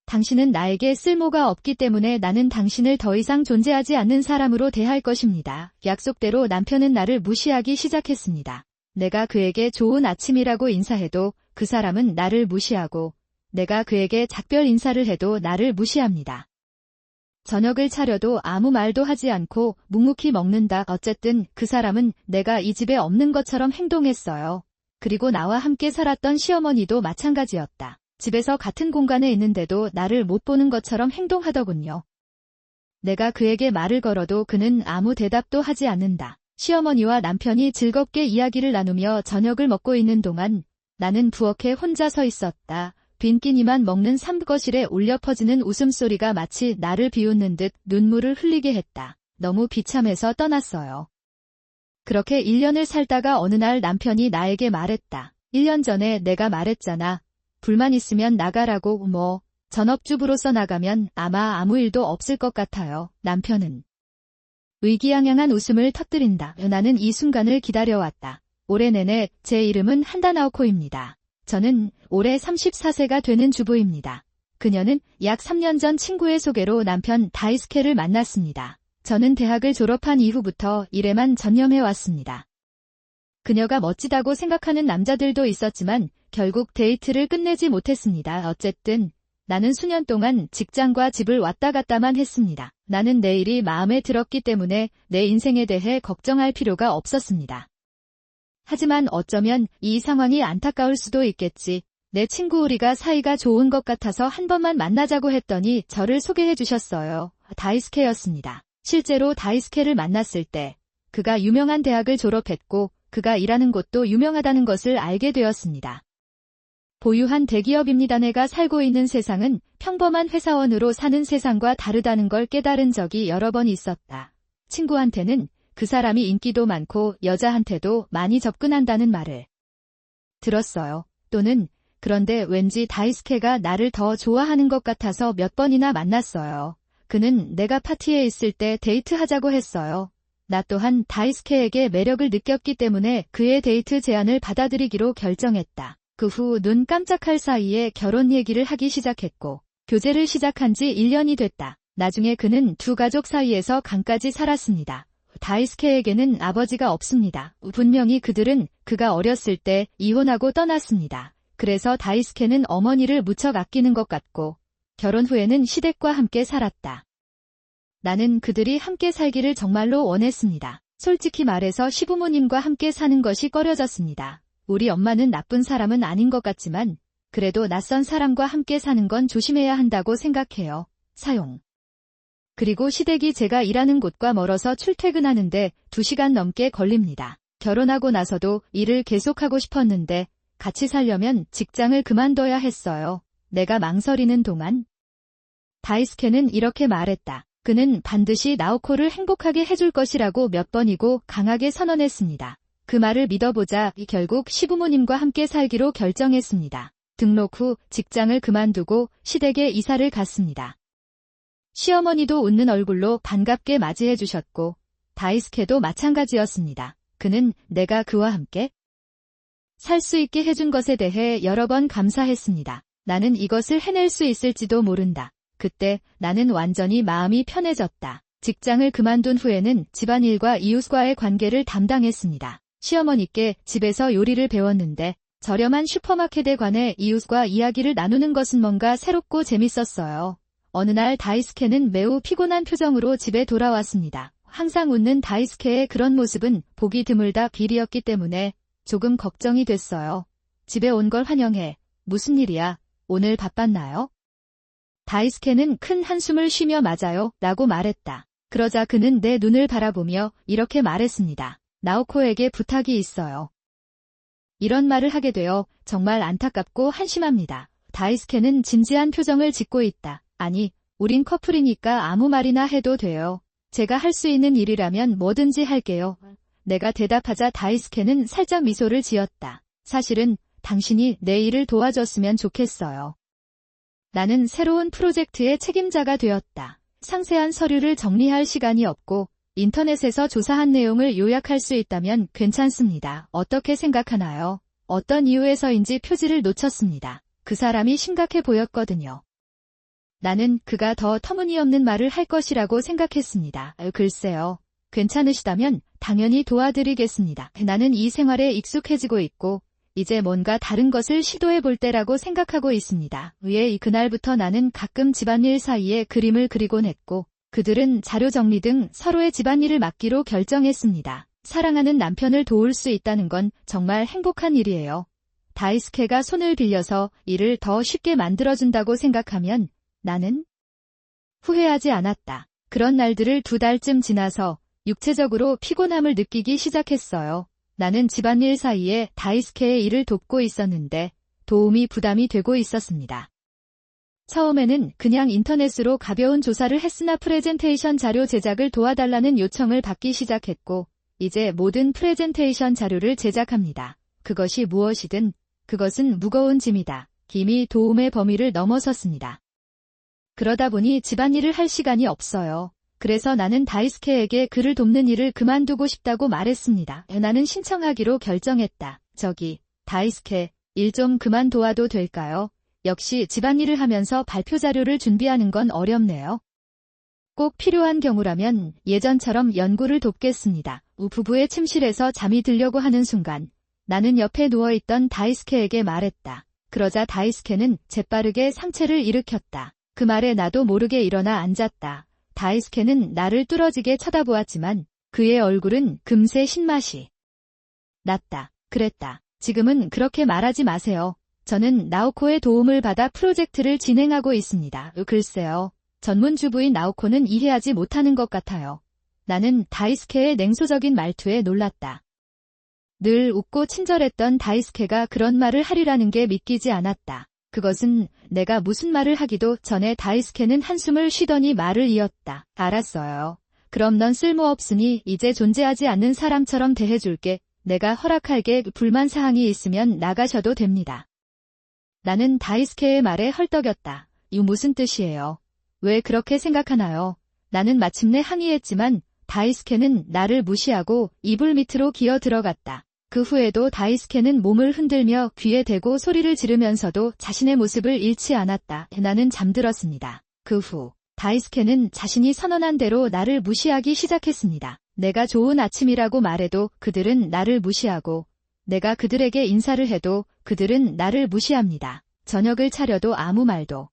당신은 나에게 쓸모가 없기 때문에 나는 당신을 더 이상 존재하지 않는 사람으로 대할 것입니다. 약속대로 남편은 나를 무시하기 시작했습니다. 내가 그에게 좋은 아침이라고 인사해도 그 사람은 나를 무시하고 내가 그에게 작별 인사를 해도 나를 무시합니다. 저녁을 차려도 아무 말도 하지 않고 묵묵히 먹는다. 어쨌든 그 사람은 내가 이 집에 없는 것처럼 행동했어요. 그리고 나와 함께 살았던 시어머니도 마찬가지였다. 집에서 같은 공간에 있는데도 나를 못 보는 것처럼 행동하더군요. 내가 그에게 말을 걸어도 그는 아무 대답도 하지 않는다. 시어머니와 남편이 즐겁게 이야기를 나누며 저녁을 먹고 있는 동안 나는 부엌에 혼자 서 있었다. 빈 끼니만 먹는 삼거실에 울려 퍼지는 웃음소리가 마치 나를 비웃는 듯 눈물을 흘리게 했다. 너무 비참해서 떠났어요. 그렇게 1년을 살다가 어느 날 남편이 나에게 말했다. 1년 전에 내가 말했잖아. 불만 있으면 나가라고. 전업주부로서 나가면 아마 아무 일도 없을 것 같아요. 남편은 의기양양한 웃음을 터뜨린다. 나는 이 순간을 기다려왔다. 올해 내내 제 이름은 한다나오코입니다. 저는 올해 34세가 되는 주부입니다. 그녀는 약 3년 전 친구의 소개로 남편 다이스케를 만났습니다. 저는 대학을 졸업한 이후부터 일에만 전념해왔습니다. 그녀가 멋지다고 생각하는 남자들도 있었지만 결국 데이트를 끝내지 못했습니다. 어쨌든 나는 수년 동안 직장과 집을 왔다 갔다만 했습니다. 나는 내 일이 마음에 들었기 때문에 내 인생에 대해 걱정할 필요가 없었습니다. 하지만 어쩌면 이 상황이 안타까울 수도 있겠지. 내 친구 우리가 사이가 좋은 것 같아서 한 번만 만나자고 했더니 저를 소개해 주셨어요. 다이스케였습니다. 실제로 다이스케를 만났을 때 그가 유명한 대학을 졸업했고 그가 일하는 곳도 유명하다는 것을 알게 되었습니다. 보유한 대기업입니다. 내가 살고 있는 세상은 평범한 회사원으로 사는 세상과 다르다는 걸 깨달은 적이 여러 번 있었다. 친구한테는 그 사람이 인기도 많고 여자한테도 많이 접근한다는 말을 들었어요. 또는 그런데 왠지 다이스케가 나를 더 좋아하는 것 같아서 몇 번이나 만났어요. 그는 내가 파티에 있을 때 데이트하자고 했어요. 나 또한 다이스케에게 매력을 느꼈기 때문에 그의 데이트 제안을 받아들이기로 결정했다. 그 후 눈 깜짝할 사이에 결혼 얘기를 하기 시작했고 교제를 시작한 지 1년이 됐다. 나중에 그는 두 가족 사이에서 강까지 살았습니다. 다이스케에게는 아버지가 없습니다. 분명히 그들은 그가 어렸을 때 이혼하고 떠났습니다. 그래서 다이스케는 어머니를 무척 아끼는 것 같고 결혼 후에는 시댁과 함께 살았다. 나는 그들이 함께 살기를 정말로 원했습니다. 솔직히 말해서 시부모님과 함께 사는 것이 꺼려졌습니다. 우리 엄마는 나쁜 사람은 아닌 것 같지만 그래도 낯선 사람과 함께 사는 건 조심해야 한다고 생각해요. 사용. 그리고 시댁이 제가 일하는 곳과 멀어서 출퇴근하는데 2시간 넘게 걸립니다. 결혼하고 나서도 일을 계속하고 싶었는데 같이 살려면 직장을 그만둬야 했어요. 내가 망설이는 동안 다이스케는 이렇게 말했다. 그는 반드시 나오코를 행복하게 해줄 것이라고 몇 번이고 강하게 선언했습니다. 그 말을 믿어보자 결국 시부모님과 함께 살기로 결정했습니다. 등록 후 직장을 그만두고 시댁에 이사를 갔습니다. 시어머니도 웃는 얼굴로 반갑게 맞이해 주셨고 다이스케도 마찬가지였습니다. 그는 내가 그와 함께 살 수 있게 해준 것에 대해 여러 번 감사했습니다. 나는 이것을 해낼 수 있을지도 모른다. 그때 나는 완전히 마음이 편해졌다. 직장을 그만둔 후에는 집안일과 이웃과의 관계를 담당했습니다. 시어머니께 집에서 요리를 배웠는데 저렴한 슈퍼마켓에 관해 이웃과 이야기를 나누는 것은 뭔가 새롭고 재밌었어요. 어느 날 다이스케는 매우 피곤한 표정으로 집에 돌아왔습니다. 항상 웃는 다이스케의 그런 모습은 보기 드물다 비리였기 때문에 조금 걱정이 됐어요. 집에 온 걸 환영해. 무슨 일이야? 오늘 바빴나요? 다이스케는 큰 한숨을 쉬며 맞아요 라고 말했다. 그러자 그는 내 눈을 바라보며 이렇게 말했습니다. 나오코에게 부탁이 있어요. 이런 말을 하게 되어 정말 안타깝고 한심합니다. 다이스케는 진지한 표정을 짓고 있다. 아니, 우린 커플이니까 아무 말이나 해도 돼요. 제가 할 수 있는 일이라면 뭐든지 할게요. 내가 대답하자 다이스케는 살짝 미소를 지었다. 사실은 당신이 내 일을 도와줬으면 좋겠어요. 나는 새로운 프로젝트의 책임자가 되었다. 상세한 서류를 정리할 시간이 없고 인터넷에서 조사한 내용을 요약할 수 있다면 괜찮습니다. 어떻게 생각하나요? 어떤 이유에서인지 표지를 놓쳤습니다. 그 사람이 심각해 보였거든요. 나는 그가 더 터무니없는 말을 할 것이라고 생각했습니다. 글쎄요. 괜찮으시다면 당연히 도와드리겠습니다. 나는 이 생활에 익숙해지고 있고 이제 뭔가 다른 것을 시도해 볼 때라고 생각하고 있습니다. 그날부터 나는 가끔 집안일 사이에 그림을 그리곤 했고 그들은 자료 정리 등 서로의 집안일을 맡기로 결정했습니다. 사랑하는 남편을 도울 수 있다는 건 정말 행복한 일이에요. 다이스케가 손을 빌려서 일을 더 쉽게 만들어준다고 생각하면 나는 후회하지 않았다. 그런 날들을 2달쯤 지나서 육체적으로 피곤함을 느끼기 시작했어요. 나는 집안일 사이에 다이스케의 일을 돕고 있었는데 도움이 부담이 되고 있었습니다. 처음에는 그냥 인터넷으로 가벼운 조사를 했으나 프레젠테이션 자료 제작을 도와달라는 요청을 받기 시작했고 이제 모든 프레젠테이션 자료를 제작합니다. 그것이 무엇이든 그것은 무거운 짐이다. 이미 도움의 범위를 넘어섰습니다. 그러다 보니 집안일을 할 시간이 없어요. 그래서 나는 다이스케에게 그를 돕는 일을 그만두고 싶다고 말했습니다. 나는 신청하기로 결정했다. 저기, 다이스케, 일 좀 그만둬도 될까요? 역시 집안일을 하면서 발표 자료를 준비하는 건 어렵네요. 꼭 필요한 경우라면 예전처럼 연구를 돕겠습니다. 부부의 침실에서 잠이 들려고 하는 순간 나는 옆에 누워있던 다이스케에게 말했다. 그러자 다이스케는 재빠르게 상체를 일으켰다. 그 말에 나도 모르게 일어나 앉았다. 다이스케는 나를 뚫어지게 쳐다보았지만 그의 얼굴은 금세 신맛이 났다. 그랬다. 지금은 그렇게 말하지 마세요. 저는 나오코의 도움을 받아 프로젝트를 진행하고 있습니다. 글쎄요. 전문주부인 나오코는 이해하지 못하는 것 같아요. 나는 다이스케의 냉소적인 말투에 놀랐다. 늘 웃고 친절했던 다이스케가 그런 말을 하리라는 게 믿기지 않았다. 그것은 내가 무슨 말을 하기도 전에 다이스케는 한숨을 쉬더니 말을 이었다. 알았어요. 그럼 넌 쓸모없으니 이제 존재하지 않는 사람처럼 대해줄게. 내가 허락할게. 불만사항이 있으면 나가셔도 됩니다. 나는 다이스케의 말에 헐떡였다. 이 무슨 뜻이에요? 왜 그렇게 생각하나요? 나는 마침내 항의했지만 다이스케는 나를 무시하고 이불 밑으로 기어 들어갔다. 그 후에도 다이스케는 몸을 흔들며 귀에 대고 소리를 지르면서도 자신의 모습을 잃지 않았다. 나는 잠들었습니다. 그 후 다이스케는 자신이 선언한 대로 나를 무시하기 시작했습니다. 내가 좋은 아침이라고 말해도 그들은 나를 무시하고 내가 그들에게 인사를 해도 그들은 나를 무시합니다. 저녁을 차려도 아무 말도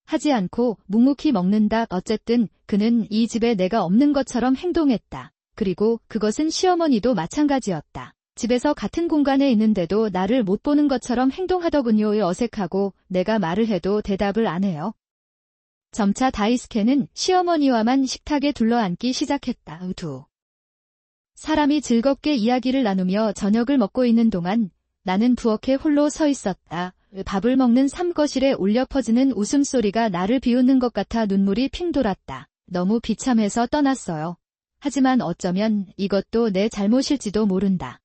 하지 않고 묵묵히 먹는다. 어쨌든 그는 이 집에 내가 없는 것처럼 행동했다. 그리고 그것은 시어머니도 마찬가지였다. 집에서 같은 공간에 있는데도 나를 못 보는 것처럼 행동하더군요. 어색하고 내가 말을 해도 대답을 안 해요. 점차 다이스케는 시어머니와만 식탁에 둘러앉기 시작했다. 사람이 즐겁게 이야기를 나누며 저녁을 먹고 있는 동안 나는 부엌에 홀로 서 있었다. 밥을 먹는 삼거실에 울려 퍼지는 웃음소리가 나를 비웃는 것 같아 눈물이 핑 돌았다. 너무 비참해서 떠났어요. 하지만 어쩌면 이것도 내 잘못일지도 모른다.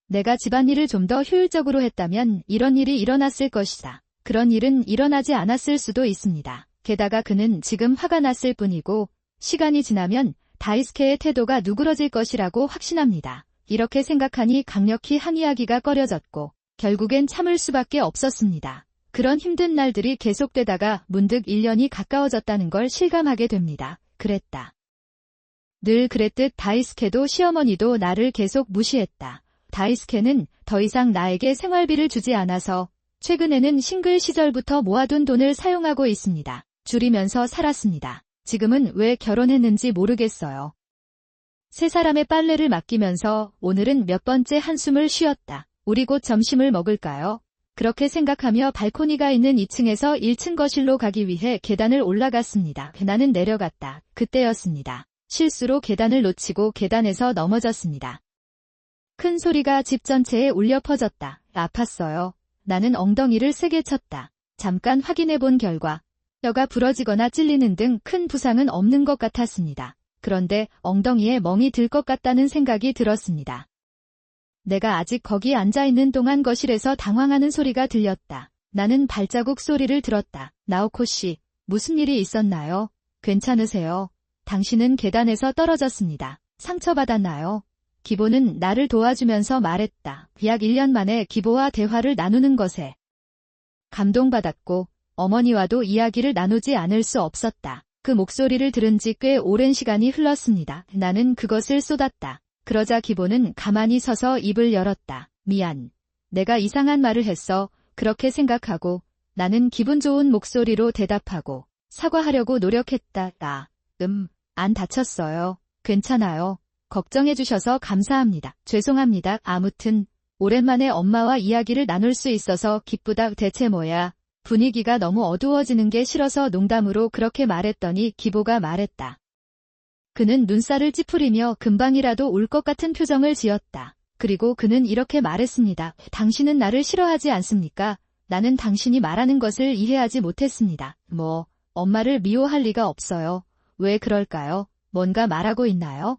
내가 집안일을 좀 더 효율적으로 했다면 이런 일이 일어났을 것이다. 그런 일은 일어나지 않았을 수도 있습니다. 게다가 그는 지금 화가 났을 뿐이고 시간이 지나면 다이스케의 태도가 누그러질 것이라고 확신합니다. 이렇게 생각하니 강력히 항의하기가 꺼려졌고 결국엔 참을 수밖에 없었습니다. 그런 힘든 날들이 계속되다가 문득 1년이 가까워졌다는 걸 실감하게 됩니다. 그랬다. 늘 그랬듯 다이스케도 시어머니도 나를 계속 무시했다. 다이스케는 더 이상 나에게 생활비를 주지 않아서 최근에는 싱글 시절부터 모아둔 돈을 사용하고 있습니다. 줄이면서 살았습니다. 지금은 왜 결혼했는지 모르겠어요. 세 사람의 빨래를 맡기면서 오늘은 몇 번째 한숨을 쉬었다. 우리 곧 점심을 먹을까요? 그렇게 생각하며 발코니가 있는 2층에서 1층 거실로 가기 위해 계단을 올라갔습니다. 나는 내려갔다. 그때였습니다. 실수로 계단을 놓치고 계단에서 넘어졌습니다. 큰 소리가 집 전체에 울려 퍼졌다. 아팠어요. 나는 엉덩이를 세게 쳤다. 잠깐 확인해 본 결과 뼈가 부러지거나 찔리는 등 큰 부상은 없는 것 같았습니다. 그런데 엉덩이에 멍이 들 것 같다는 생각이 들었습니다. 내가 아직 거기 앉아있는 동안 거실에서 당황하는 소리가 들렸다. 나는 발자국 소리를 들었다. 나오코 씨, 무슨 일이 있었나요? 괜찮으세요? 당신은 계단에서 떨어졌습니다. 상처받았나요? 기보는 나를 도와주면서 말했다. 약 1년 만에 기보와 대화를 나누는 것에 감동받았고 어머니와도 이야기를 나누지 않을 수 없었다. 그 목소리를 들은 지 꽤 오랜 시간이 흘렀습니다. 나는 그것을 쏟았다. 그러자 기보는 가만히 서서 입을 열었다. 미안. 내가 이상한 말을 했어. 그렇게 생각하고 나는 기분 좋은 목소리로 대답하고 사과하려고 노력했다. 안 다쳤어요. 괜찮아요. 걱정해주셔서 감사합니다. 죄송합니다. 아무튼 오랜만에 엄마와 이야기를 나눌 수 있어서 기쁘다. 대체 뭐야. 분위기가 너무 어두워지는 게 싫어서 농담으로 그렇게 말했더니 기보가 말했다. 그는 눈살을 찌푸리며 금방이라도 울 것 같은 표정을 지었다. 그리고 그는 이렇게 말했습니다. 당신은 나를 싫어하지 않습니까? 나는 당신이 말하는 것을 이해하지 못했습니다. 엄마를 미워할 리가 없어요. 왜 그럴까요? 뭔가 말하고 있나요?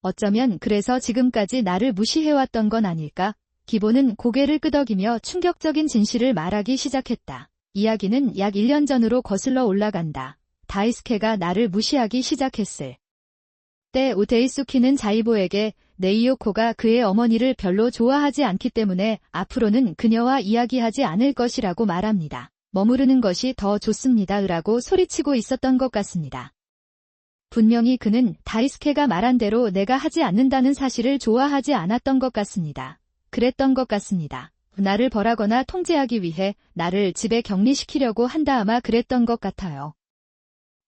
어쩌면 그래서 지금까지 나를 무시해왔던 건 아닐까? 기보는 고개를 끄덕이며 충격적인 진실을 말하기 시작했다. 이야기는 약 1년 전으로 거슬러 올라간다. 다이스케가 나를 무시하기 시작했을 때 데이수키는 자이보에게 네이오코가 그의 어머니를 별로 좋아하지 않기 때문에 앞으로는 그녀와 이야기하지 않을 것이라고 말합니다. 머무르는 것이 더 좋습니다. 라고 소리치고 있었던 것 같습니다. 분명히 그는 다이스케가 말한 대로 내가 하지 않는다는 사실을 좋아하지 않았던 것 같습니다. 그랬던 것 같습니다. 나를 벌하거나 통제하기 위해 나를 집에 격리시키려고 한다 아마 그랬던 것 같아요.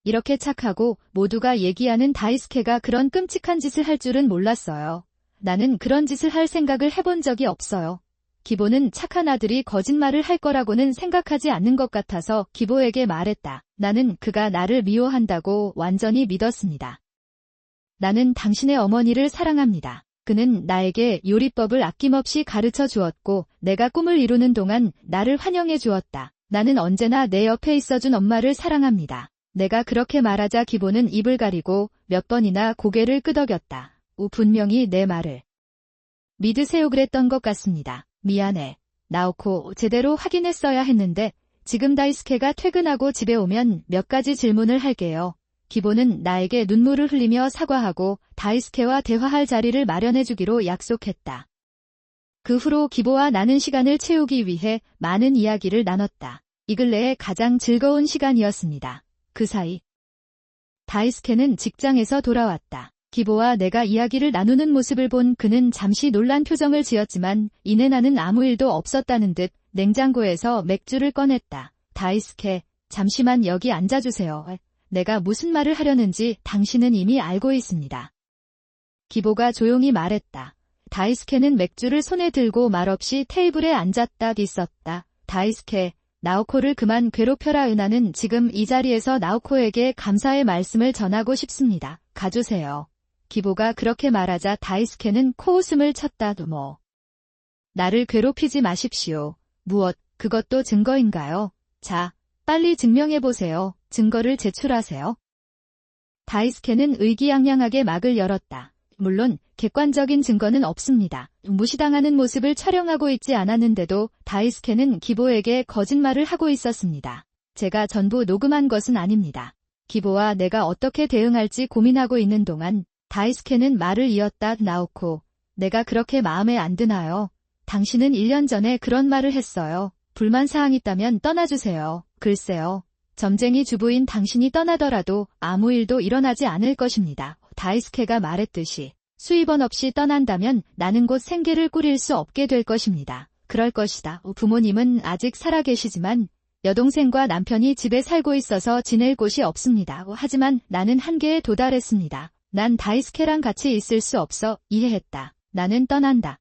이렇게 착하고 모두가 얘기하는 다이스케가 그런 끔찍한 짓을 할 줄은 몰랐어요. 나는 그런 짓을 할 생각을 해본 적이 없어요. 기보는 착한 아들이 거짓말을 할 거라고는 생각하지 않는 것 같아서 기보에게 말했다. 나는 그가 나를 미워한다고 완전히 믿었습니다. 나는 당신의 어머니를 사랑합니다. 그는 나에게 요리법을 아낌없이 가르쳐 주었고 내가 꿈을 이루는 동안 나를 환영해 주었다. 나는 언제나 내 옆에 있어준 엄마를 사랑합니다. 내가 그렇게 말하자 기보는 입을 가리고 몇 번이나 고개를 끄덕였다. 분명히 내 말을 믿으세요 그랬던 것 같습니다. 미안해. 나오코 제대로 확인했어야 했는데 지금 다이스케가 퇴근하고 집에 오면 몇 가지 질문을 할게요. 기보는 나에게 눈물을 흘리며 사과하고 다이스케와 대화할 자리를 마련해주기로 약속했다. 그 후로 기보와 나는 시간을 채우기 위해 많은 이야기를 나눴다. 이 근래의 가장 즐거운 시간이었습니다. 그 사이 다이스케는 직장에서 돌아왔다. 기보와 내가 이야기를 나누는 모습을 본 그는 잠시 놀란 표정을 지었지만 이내 나는 아무 일도 없었다는 듯 냉장고에서 맥주를 꺼냈다. 다이스케, 잠시만 여기 앉아주세요. 내가 무슨 말을 하려는지 당신은 이미 알고 있습니다. 기보가 조용히 말했다. 다이스케는 맥주를 손에 들고 말없이 테이블에 앉았다 있었다. 다이스케, 나오코를 그만 괴롭혀라. 나는 지금 이 자리에서 나오코에게 감사의 말씀을 전하고 싶습니다. 가주세요. 기보가 그렇게 말하자 다이스케는 코웃음을 쳤다. 나를 괴롭히지 마십시오. 무엇, 그것도 증거인가요? 자, 빨리 증명해보세요. 증거를 제출하세요. 다이스케는 의기양양하게 막을 열었다. 물론 객관적인 증거는 없습니다. 무시당하는 모습을 촬영하고 있지 않았는데도 다이스케는 기보에게 거짓말을 하고 있었습니다. 제가 전부 녹음한 것은 아닙니다. 기보와 내가 어떻게 대응할지 고민하고 있는 동안 다이스케는 말을 이었다. 나오코, 내가 그렇게 마음에 안 드나요? 당신은 1년 전에 그런 말을 했어요. 불만사항 있다면 떠나주세요. 글쎄요. 점쟁이 주부인 당신이 떠나더라도 아무 일도 일어나지 않을 것입니다. 다이스케가 말했듯이 수입원 없이 떠난다면 나는 곧 생계를 꾸릴 수 없게 될 것입니다. 그럴 것이다. 부모님은 아직 살아계시지만 여동생과 남편이 집에 살고 있어서 지낼 곳이 없습니다. 하지만 나는 한계에 도달했습니다. 난 다이스케랑 같이 있을 수 없어. 이해했다. 나는 떠난다.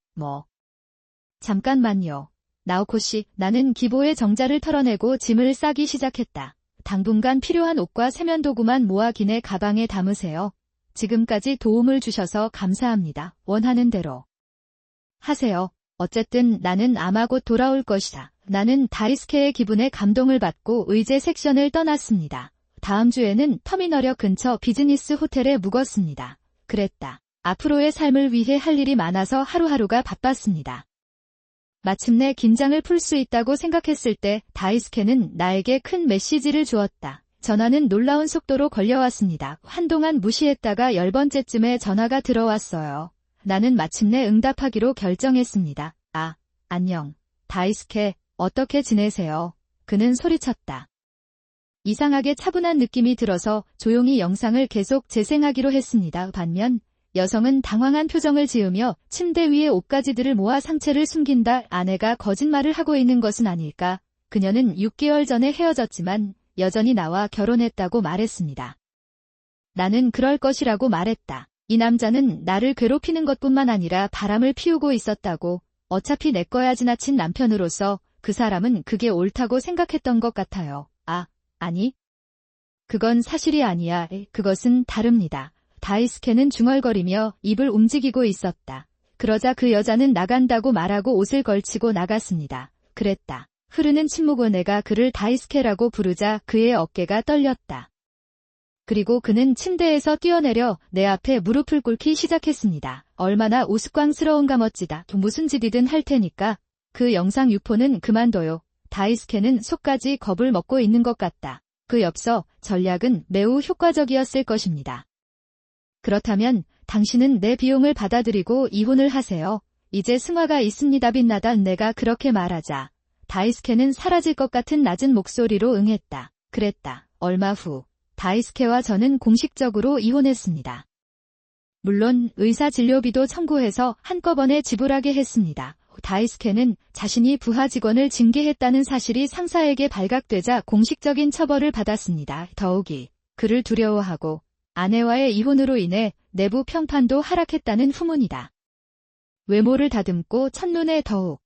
잠깐만요. 나오코 씨, 나는 기보의 정자를 털어내고 짐을 싸기 시작했다. 당분간 필요한 옷과 세면도구만 모아 기내 가방에 담으세요. 지금까지 도움을 주셔서 감사합니다. 원하는 대로 하세요. 어쨌든 나는 아마 곧 돌아올 것이다. 나는 다이스케의 기분에 감동을 받고 의제 섹션을 떠났습니다. 다음 주에는 터미널역 근처 비즈니스 호텔에 묵었습니다. 그랬다. 앞으로의 삶을 위해 할 일이 많아서 하루하루가 바빴습니다. 마침내 긴장을 풀 수 있다고 생각했을 때 다이스케는 나에게 큰 메시지를 주었다. 전화는 놀라운 속도로 걸려왔습니다. 한동안 무시했다가 10번째쯤에 전화가 들어왔어요. 나는 마침내 응답하기로 결정했습니다. 안녕. 다이스케, 어떻게 지내세요? 그는 소리쳤다. 이상하게 차분한 느낌이 들어서 조용히 영상을 계속 재생하기로 했습니다. 반면 여성은 당황한 표정을 지으며 침대 위에 옷가지들을 모아 상체를 숨긴다. 아내가 거짓말을 하고 있는 것은 아닐까. 그녀는 6개월 전에 헤어졌지만 여전히 나와 결혼했다고 말했습니다. 나는 그럴 것이라고 말했다. 이 남자는 나를 괴롭히는 것뿐만 아니라 바람을 피우고 있었다고. 어차피 내 거야. 지나친 남편으로서 그 사람은 그게 옳다고 생각했던 것 같아요. 아니. 그건 사실이 아니야. 그것은 다릅니다. 다이스케는 중얼거리며 입을 움직이고 있었다. 그러자 그 여자는 나간다고 말하고 옷을 걸치고 나갔습니다. 그랬다. 흐르는 침묵 후 내가 그를 다이스케라고 부르자 그의 어깨가 떨렸다. 그리고 그는 침대에서 뛰어내려 내 앞에 무릎을 꿇기 시작했습니다. 얼마나 우스꽝스러운가. 멋지다. 무슨 짓이든 할 테니까. 그 영상 유포는 그만둬요. 다이스케는 속까지 겁을 먹고 있는 것 같다. 그 엽서 전략은 매우 효과적이었을 것입니다. 그렇다면 당신은 내 비용을 받아들이고 이혼을 하세요. 이제 승화가 있습니다. 빛나다. 내가 그렇게 말하자 다이스케는 사라질 것 같은 낮은 목소리로 응했다. 그랬다. 얼마 후 다이스케와 저는 공식적으로 이혼했습니다. 물론 의사 진료비도 청구해서 한꺼번에 지불하게 했습니다. 다이스케는 자신이 부하 직원을 징계했다는 사실이 상사에게 발각되자 공식적인 처벌을 받았습니다. 더욱이 그를 두려워하고 아내와의 이혼으로 인해 내부 평판도 하락했다는 후문이다. 외모를 다듬고 첫눈에 더욱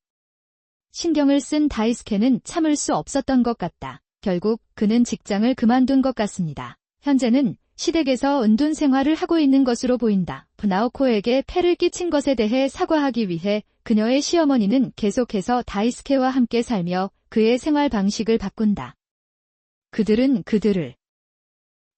신경을 쓴 다이스케는 참을 수 없었던 것 같다. 결국 그는 직장을 그만둔 것 같습니다. 현재는 시댁에서 은둔 생활을 하고 있는 것으로 보인다. 나오코에게 폐를 끼친 것에 대해 사과하기 위해 그녀의 시어머니는 계속해서 다이스케와 함께 살며 그의 생활 방식을 바꾼다. 그들은 그들을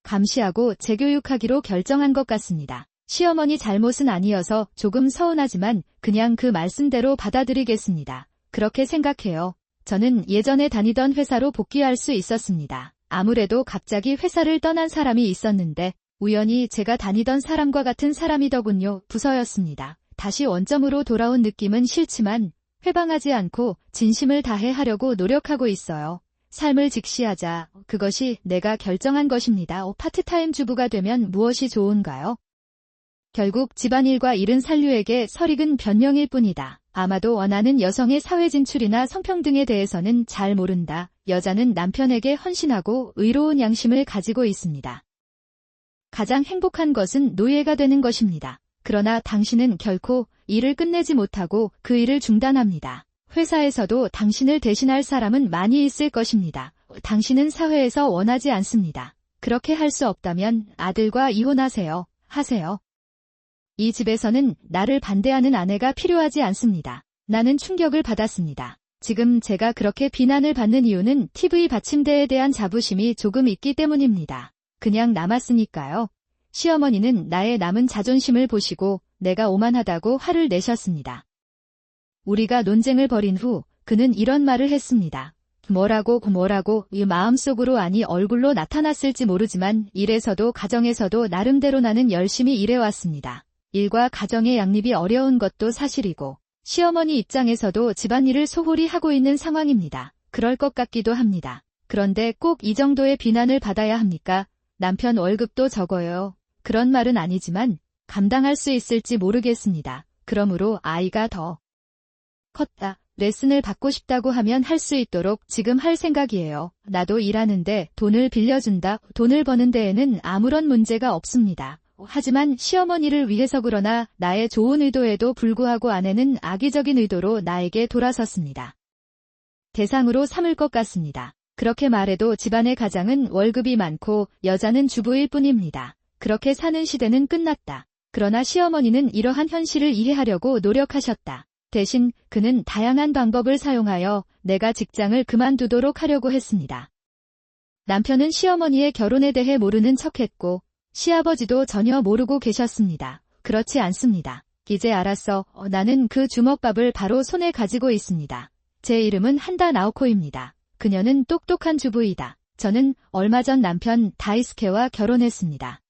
감시하고 재교육하기로 결정한 것 같습니다. 시어머니 잘못은 아니어서 조금 서운하지만 그냥 그 말씀대로 받아들이겠습니다. 그렇게 생각해요. 저는 예전에 다니던 회사로 복귀할 수 있었습니다. 아무래도 갑자기 회사를 떠난 사람이 있었는데 우연히 제가 다니던 사람과 같은 사람이더군요. 부서였습니다. 다시 원점으로 돌아온 느낌은 싫지만 회방하지 않고 진심을 다해 하려고 노력하고 있어요. 삶을 직시하자. 그것이 내가 결정한 것입니다. 파트타임 주부가 되면 무엇이 좋은가요? 결국 집안일과 일은 산류에게 설익은 변명일 뿐이다. 아마도 원하는 여성의 사회 진출이나 성평등에 대해서는 잘 모른다. 여자는 남편에게 헌신하고 의로운 양심을 가지고 있습니다. 가장 행복한 것은 노예가 되는 것입니다. 그러나 당신은 결코 일을 끝내지 못하고 그 일을 중단합니다. 회사에서도 당신을 대신할 사람은 많이 있을 것입니다. 당신은 사회에서 원하지 않습니다. 그렇게 할 수 없다면 아들과 이혼하세요. 하세요. 이 집에서는 나를 반대하는 아내가 필요하지 않습니다. 나는 충격을 받았습니다. 지금 제가 그렇게 비난을 받는 이유는 TV 받침대에 대한 자부심이 조금 있기 때문입니다. 그냥 남았으니까요. 시어머니는 나의 남은 자존심을 보시고 내가 오만하다고 화를 내셨습니다. 우리가 논쟁을 벌인 후 그는 이런 말을 했습니다. 뭐라고 이 마음속으로 아니 얼굴로 나타났을지 모르지만 일에서도 가정에서도 나름대로 나는 열심히 일해왔습니다. 일과 가정의 양립이 어려운 것도 사실이고 시어머니 입장에서도 집안일을 소홀히 하고 있는 상황입니다. 그럴 것 같기도 합니다. 그런데 꼭 이 정도의 비난을 받아야 합니까? 남편 월급도 적어요. 그런 말은 아니지만 감당할 수 있을지 모르겠습니다. 그러므로 아이가 더 컸다. 레슨을 받고 싶다고 하면 할 수 있도록 지금 할 생각이에요. 나도 일하는데 돈을 빌려준다. 돈을 버는 데에는 아무런 문제가 없습니다. 하지만 시어머니를 위해서 그러나 나의 좋은 의도에도 불구하고 아내는 악의적인 의도로 나에게 돌아섰습니다. 대상으로 삼을 것 같습니다. 그렇게 말해도 집안의 가장은 월급이 많고 여자는 주부일 뿐입니다. 그렇게 사는 시대는 끝났다. 그러나 시어머니는 이러한 현실을 이해하려고 노력하셨다. 대신 그는 다양한 방법을 사용하여 내가 직장을 그만두도록 하려고 했습니다. 남편은 시어머니의 결혼에 대해 모르는 척했고 시아버지도 전혀 모르고 계셨습니다. 그렇지 않습니다. 이제 알았어. 나는 그 주먹밥을 바로 손에 가지고 있습니다. 제 이름은 한다 나오코입니다. 그녀는 똑똑한 주부이다. 저는 얼마 전 남편 다이스케와 결혼했습니다.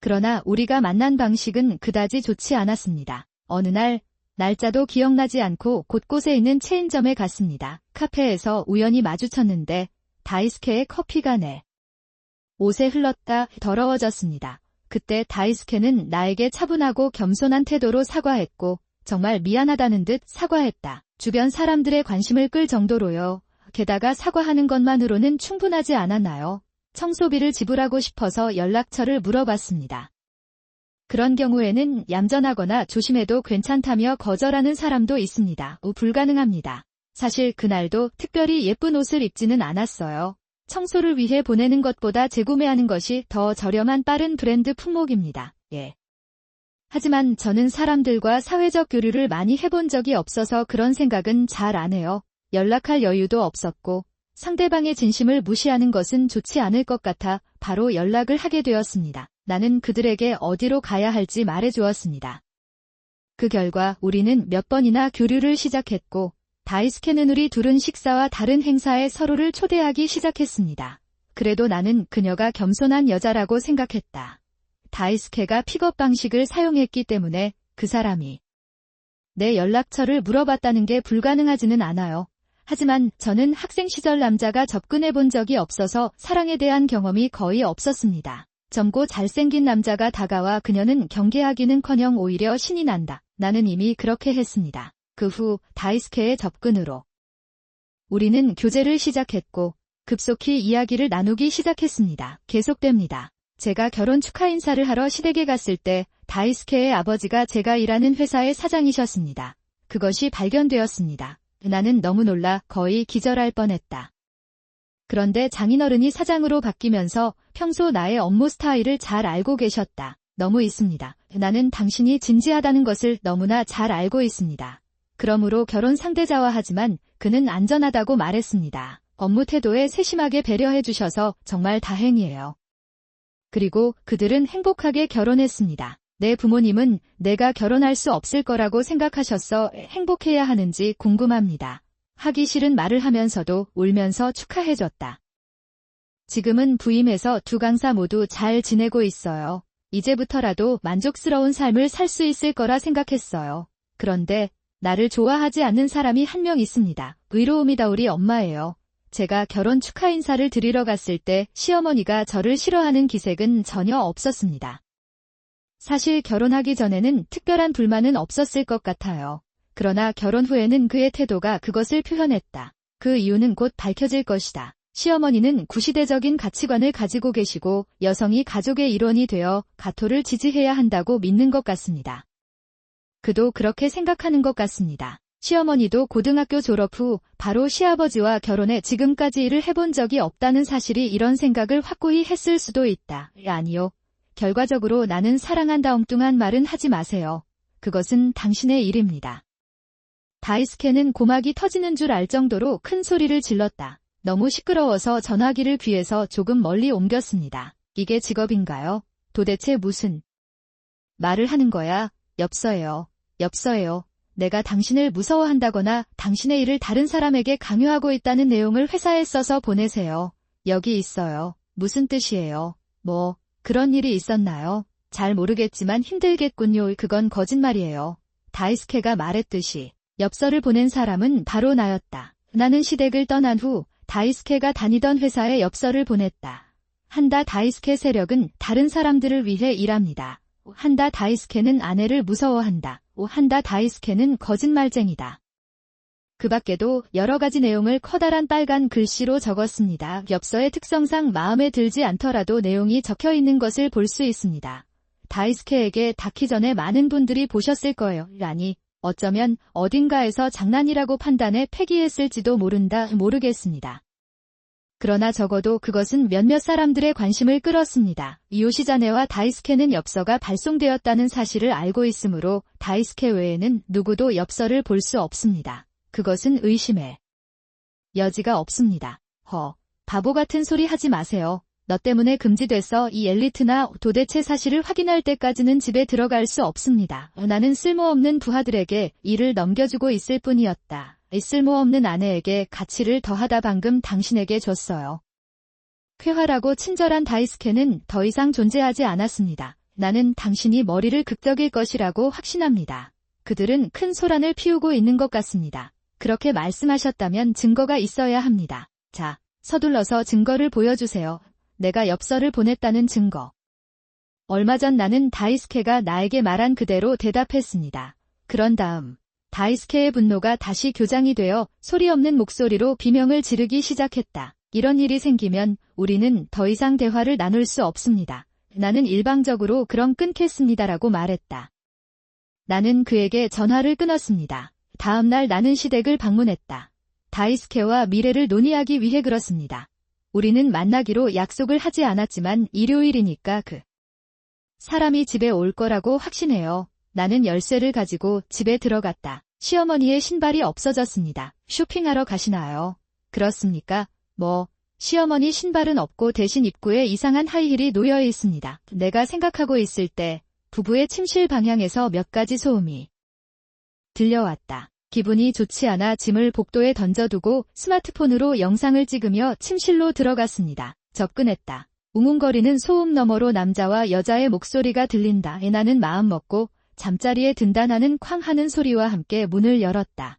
그러나 우리가 만난 방식은 그다지 좋지 않았습니다. 어느 날 날짜도 기억나지 않고 곳곳에 있는 체인점에 갔습니다. 카페에서 우연히 마주쳤는데 다이스케의 커피가 내 옷에 흘렀다 더러워졌습니다. 그때 다이스케는 나에게 차분하고 겸손한 태도로 사과했고 정말 미안하다는 듯 사과했다. 주변 사람들의 관심을 끌 정도로요. 게다가 사과하는 것만으로는 충분하지 않았나요? 청소비를 지불하고 싶어서 연락처를 물어봤습니다. 그런 경우에는 얌전하거나 조심해도 괜찮다며 거절하는 사람도 있습니다. 불가능합니다. 사실 그날도 특별히 예쁜 옷을 입지는 않았어요. 청소를 위해 보내는 것보다 재구매하는 것이 더 저렴한 빠른 브랜드 품목입니다. 하지만 저는 사람들과 사회적 교류를 많이 해본 적이 없어서 그런 생각은 잘 안 해요. 연락할 여유도 없었고 상대방의 진심을 무시하는 것은 좋지 않을 것 같아 바로 연락을 하게 되었습니다. 나는 그들에게 어디로 가야 할지 말해주었습니다. 그 결과 우리는 몇 번이나 교류를 시작했고 다이스케는 우리 둘은 식사와 다른 행사에 서로를 초대하기 시작했습니다. 그래도 나는 그녀가 겸손한 여자라고 생각했다. 다이스케가 픽업 방식을 사용했기 때문에 그 사람이 내 연락처를 물어봤다는 게 불가능하지는 않아요. 하지만 저는 학생 시절 남자가 접근해 본 적이 없어서 사랑에 대한 경험이 거의 없었습니다. 젊고 잘생긴 남자가 다가와 그녀는 경계하기는커녕 오히려 신이 난다. 나는 이미 그렇게 했습니다. 그 후 다이스케의 접근으로 우리는 교제를 시작했고 급속히 이야기를 나누기 시작했습니다. 계속됩니다. 제가 결혼 축하 인사를 하러 시댁에 갔을 때 다이스케의 아버지가 제가 일하는 회사의 사장이셨습니다. 그것이 발견되었습니다. 나는 너무 놀라 거의 기절할 뻔했다. 그런데 장인어른이 사장으로 바뀌면서 평소 나의 업무 스타일을 잘 알고 계셨다. 너무 있습니다. 나는 당신이 진지하다는 것을 너무나 잘 알고 있습니다. 그러므로 결혼 상대자와 하지만 그는 안전하다고 말했습니다. 업무 태도에 세심하게 배려해 주셔서 정말 다행이에요. 그리고 그들은 행복하게 결혼했습니다. 내 부모님은 내가 결혼할 수 없을 거라고 생각하셔서 행복해야 하는지 궁금합니다. 하기 싫은 말을 하면서도 울면서 축하해줬다. 지금은 부임해서 두 강사 모두 잘 지내고 있어요. 이제부터라도 만족스러운 삶을 살 수 있을 거라 생각했어요. 그런데 나를 좋아하지 않는 사람이 한 명 있습니다. 의로움이다 우리 엄마예요. 제가 결혼 축하 인사를 드리러 갔을 때 시어머니가 저를 싫어하는 기색은 전혀 없었습니다. 사실 결혼하기 전에는 특별한 불만은 없었을 것 같아요. 그러나 결혼 후에는 그의 태도가 그것을 표현했다. 그 이유는 곧 밝혀질 것이다. 시어머니는 구시대적인 가치관을 가지고 계시고 여성이 가족의 일원이 되어 가토를 지지해야 한다고 믿는 것 같습니다. 그도 그렇게 생각하는 것 같습니다. 시어머니도 고등학교 졸업 후 바로 시아버지와 결혼해 지금까지 일을 해본 적이 없다는 사실이 이런 생각을 확고히 했을 수도 있다. 아니요. 결과적으로 나는 사랑한다 엉뚱한 말은 하지 마세요. 그것은 당신의 일입니다. 다이스케는 고막이 터지는 줄 알 정도로 큰 소리를 질렀다. 너무 시끄러워서 전화기를 귀에서 조금 멀리 옮겼습니다. 이게 직업인가요? 도대체 무슨 말을 하는 거야? 엽서예요. 엽서예요. 내가 당신을 무서워한다거나 당신의 일을 다른 사람에게 강요하고 있다는 내용을 회사에 써서 보내세요. 여기 있어요. 무슨 뜻이에요? 뭐 그런 일이 있었나요? 잘 모르겠지만 힘들겠군요. 그건 거짓말이에요. 다이스케가 말했듯이 엽서를 보낸 사람은 바로 나였다. 나는 시댁을 떠난 후 다이스케가 다니던 회사에 엽서를 보냈다. 한다 다이스케 세력은 다른 사람들을 위해 일합니다. 한다 다이스케는 아내를 무서워한다. 한다 다이스케는 거짓말쟁이다. 그 밖에도 여러 가지 내용을 커다란 빨간 글씨로 적었습니다. 엽서의 특성상 마음에 들지 않더라도 내용이 적혀 있는 것을 볼 수 있습니다. 다이스케에게 닿기 전에 많은 분들이 보셨을 거예요. 아니, 어쩌면 어딘가에서 장난이라고 판단해 폐기했을지도 모르겠습니다. 그러나 적어도 그것은 몇몇 사람들의 관심을 끌었습니다. 요시자네와 다이스케는 엽서가 발송되었다는 사실을 알고 있으므로 다이스케 외에는 누구도 엽서를 볼 수 없습니다. 그것은 의심의 여지가 없습니다. 바보 같은 소리 하지 마세요. 너 때문에 금지돼서 이 엘리트나 도대체 사실을 확인할 때까지는 집에 들어갈 수 없습니다. 나는 쓸모없는 부하들에게 일을 넘겨주고 있을 뿐이었다. 이 쓸모없는 아내에게 가치를 더하다 방금 당신에게 줬어요. 쾌활하고 친절한 다이스케는 더 이상 존재하지 않았습니다. 나는 당신이 머리를 극적일 것이라고 확신합니다. 그들은 큰 소란을 피우고 있는 것 같습니다. 그렇게 말씀하셨다면 증거가 있어야 합니다. 자, 서둘러서 증거를 보여주세요. 내가 엽서를 보냈다는 증거. 얼마 전 나는 다이스케가 나에게 말한 그대로 대답했습니다. 그런 다음 다이스케의 분노가 다시 교장이 되어 소리 없는 목소리로 비명을 지르기 시작했다. 이런 일이 생기면 우리는 더 이상 대화를 나눌 수 없습니다. 나는 일방적으로 그럼 끊겠습니다라고 말했다. 나는 그에게 전화를 끊었습니다. 다음 날 나는 시댁을 방문했다. 다이스케와 미래를 논의하기 위해 그렇습니다. 우리는 만나기로 약속을 하지 않았지만 일요일이니까 그 사람이 집에 올 거라고 확신해요. 나는 열쇠를 가지고 집에 들어갔다. 시어머니의 신발이 없어졌습니다. 쇼핑하러 가시나요? 그렇습니까? 시어머니 신발은 없고 대신 입구에 이상한 하이힐이 놓여 있습니다. 내가 생각하고 있을 때 부부의 침실 방향에서 몇 가지 소음이 들려왔다. 기분이 좋지 않아 짐을 복도에 던져두고 스마트폰으로 영상을 찍으며 침실로 들어갔습니다. 접근했다. 웅웅거리는 소음 너머로 남자와 여자의 목소리가 들린다. 나는 마음 먹고 잠자리에 든다. 나는 쾅 하는 소리와 함께 문을 열었다.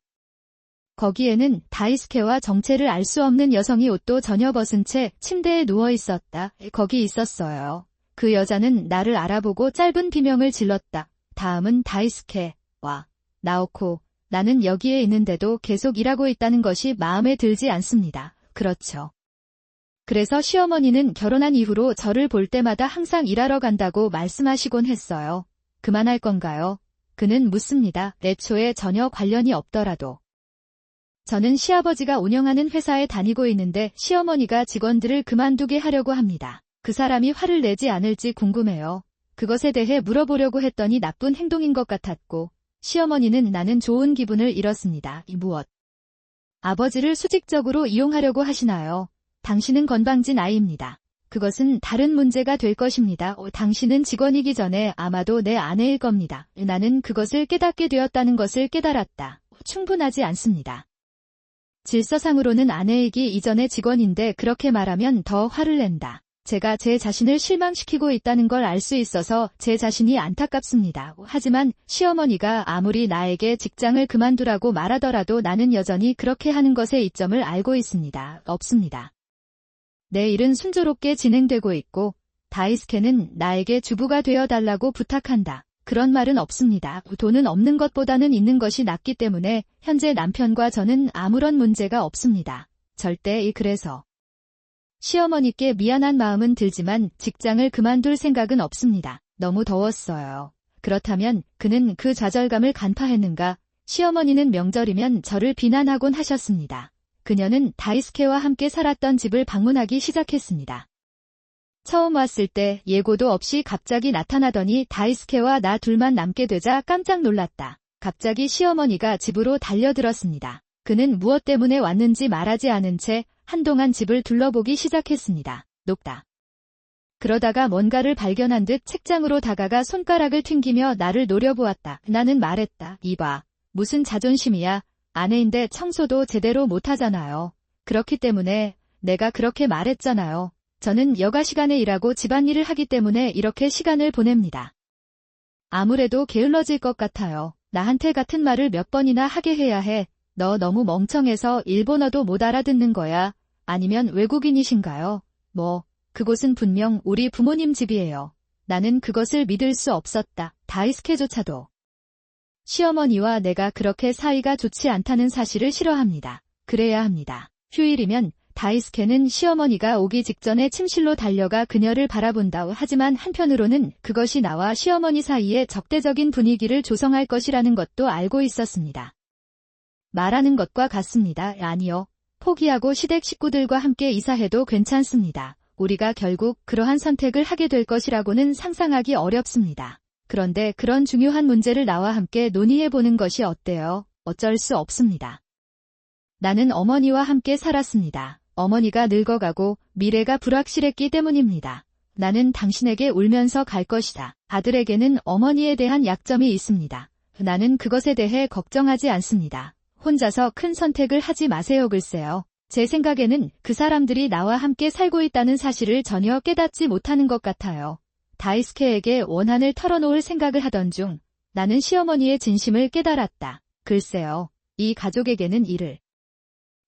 거기에는 다이스케와 정체를 알 수 없는 여성이 옷도 전혀 벗은 채 침대에 누워 있었다. 거기 있었어요. 그 여자는 나를 알아보고 짧은 비명을 질렀다. 다음은 다이스케와 나오코. 나는 여기에 있는데도 계속 일하고 있다는 것이 마음에 들지 않습니다. 그렇죠. 그래서 시어머니는 결혼한 이후로 저를 볼 때마다 항상 일하러 간다고 말씀하시곤 했어요. 그만할 건가요? 그는 묻습니다. 애초에 전혀 관련이 없더라도. 저는 시아버지가 운영하는 회사에 다니고 있는데 시어머니가 직원들을 그만두게 하려고 합니다. 그 사람이 화를 내지 않을지 궁금해요. 그것에 대해 물어보려고 했더니 나쁜 행동인 것 같았고 시어머니는 나는 좋은 기분을 잃었습니다. 무엇? 아버지를 수직적으로 이용하려고 하시나요? 당신은 건방진 아이입니다. 그것은 다른 문제가 될 것입니다. 당신은 직원이기 전에 아마도 내 아내일 겁니다. 나는 그것을 깨닫게 되었다는 것을 깨달았다. 충분하지 않습니다. 질서상으로는 아내이기 이전의 직원인데 그렇게 말하면 더 화를 낸다. 제가 제 자신을 실망시키고 있다는 걸 알 수 있어서 제 자신이 안타깝습니다. 하지만 시어머니가 아무리 나에게 직장을 그만두라고 말하더라도 나는 여전히 그렇게 하는 것의 이점을 알고 있습니다. 없습니다. 내 일은 순조롭게 진행되고 있고 다이스케는 나에게 주부가 되어달라고 부탁한다. 그런 말은 없습니다. 돈은 없는 것보다는 있는 것이 낫기 때문에 현재 남편과 저는 아무런 문제가 없습니다. 절대. 그래서 시어머니께 미안한 마음은 들지만 직장을 그만둘 생각은 없습니다. 너무 더웠어요. 그렇다면 그는 그 좌절감을 간파했는가? 시어머니는 명절이면 저를 비난하곤 하셨습니다. 그녀는 다이스케와 함께 살았던 집을 방문하기 시작했습니다. 처음 왔을 때 예고도 없이 갑자기 나타나더니 다이스케와 나 둘만 남게 되자 깜짝 놀랐다. 갑자기 시어머니가 집으로 달려들었습니다. 그는 무엇 때문에 왔는지 말하지 않은 채 한동안 집을 둘러보기 시작했습니다. 높다. 그러다가 뭔가를 발견한 듯 책장으로 다가가 손가락을 튕기며 나를 노려보았다. 나는 말했다. 이봐. 무슨 자존심이야. 아내인데 청소도 제대로 못하잖아요. 그렇기 때문에 내가 그렇게 말했잖아요. 저는 여가 시간에 일하고 집안일을 하기 때문에 이렇게 시간을 보냅니다. 아무래도 게을러질 것 같아요. 나한테 같은 말을 몇 번이나 하게 해야 해. 너 너무 멍청해서 일본어도 못 알아듣는 거야? 아니면 외국인이신가요? 그곳은 분명 우리 부모님 집이에요. 나는 그것을 믿을 수 없었다. 다이스케조차도. 시어머니와 내가 그렇게 사이가 좋지 않다는 사실을 싫어합니다. 그래야 합니다. 휴일이면 다이스케는 시어머니가 오기 직전에 침실로 달려가 그녀를 바라본다. 하지만 한편으로는 그것이 나와 시어머니 사이에 적대적인 분위기를 조성할 것이라는 것도 알고 있었습니다. 말하는 것과 같습니다. 아니요. 포기하고 시댁 식구들과 함께 이사해도 괜찮습니다. 우리가 결국 그러한 선택을 하게 될 것이라고는 상상하기 어렵습니다. 그런데 그런 중요한 문제를 나와 함께 논의해보는 것이 어때요? 어쩔 수 없습니다. 나는 어머니와 함께 살았습니다. 어머니가 늙어가고 미래가 불확실했기 때문입니다. 나는 당신에게 울면서 갈 것이다. 아들에게는 어머니에 대한 약점이 있습니다. 나는 그것에 대해 걱정하지 않습니다. 혼자서 큰 선택을 하지 마세요. 글쎄요. 제 생각에는 그 사람들이 나와 함께 살고 있다는 사실을 전혀 깨닫지 못하는 것 같아요. 다이스케에게 원한을 털어놓을 생각을 하던 중 나는 시어머니의 진심을 깨달았다. 글쎄요. 이 가족에게는 일을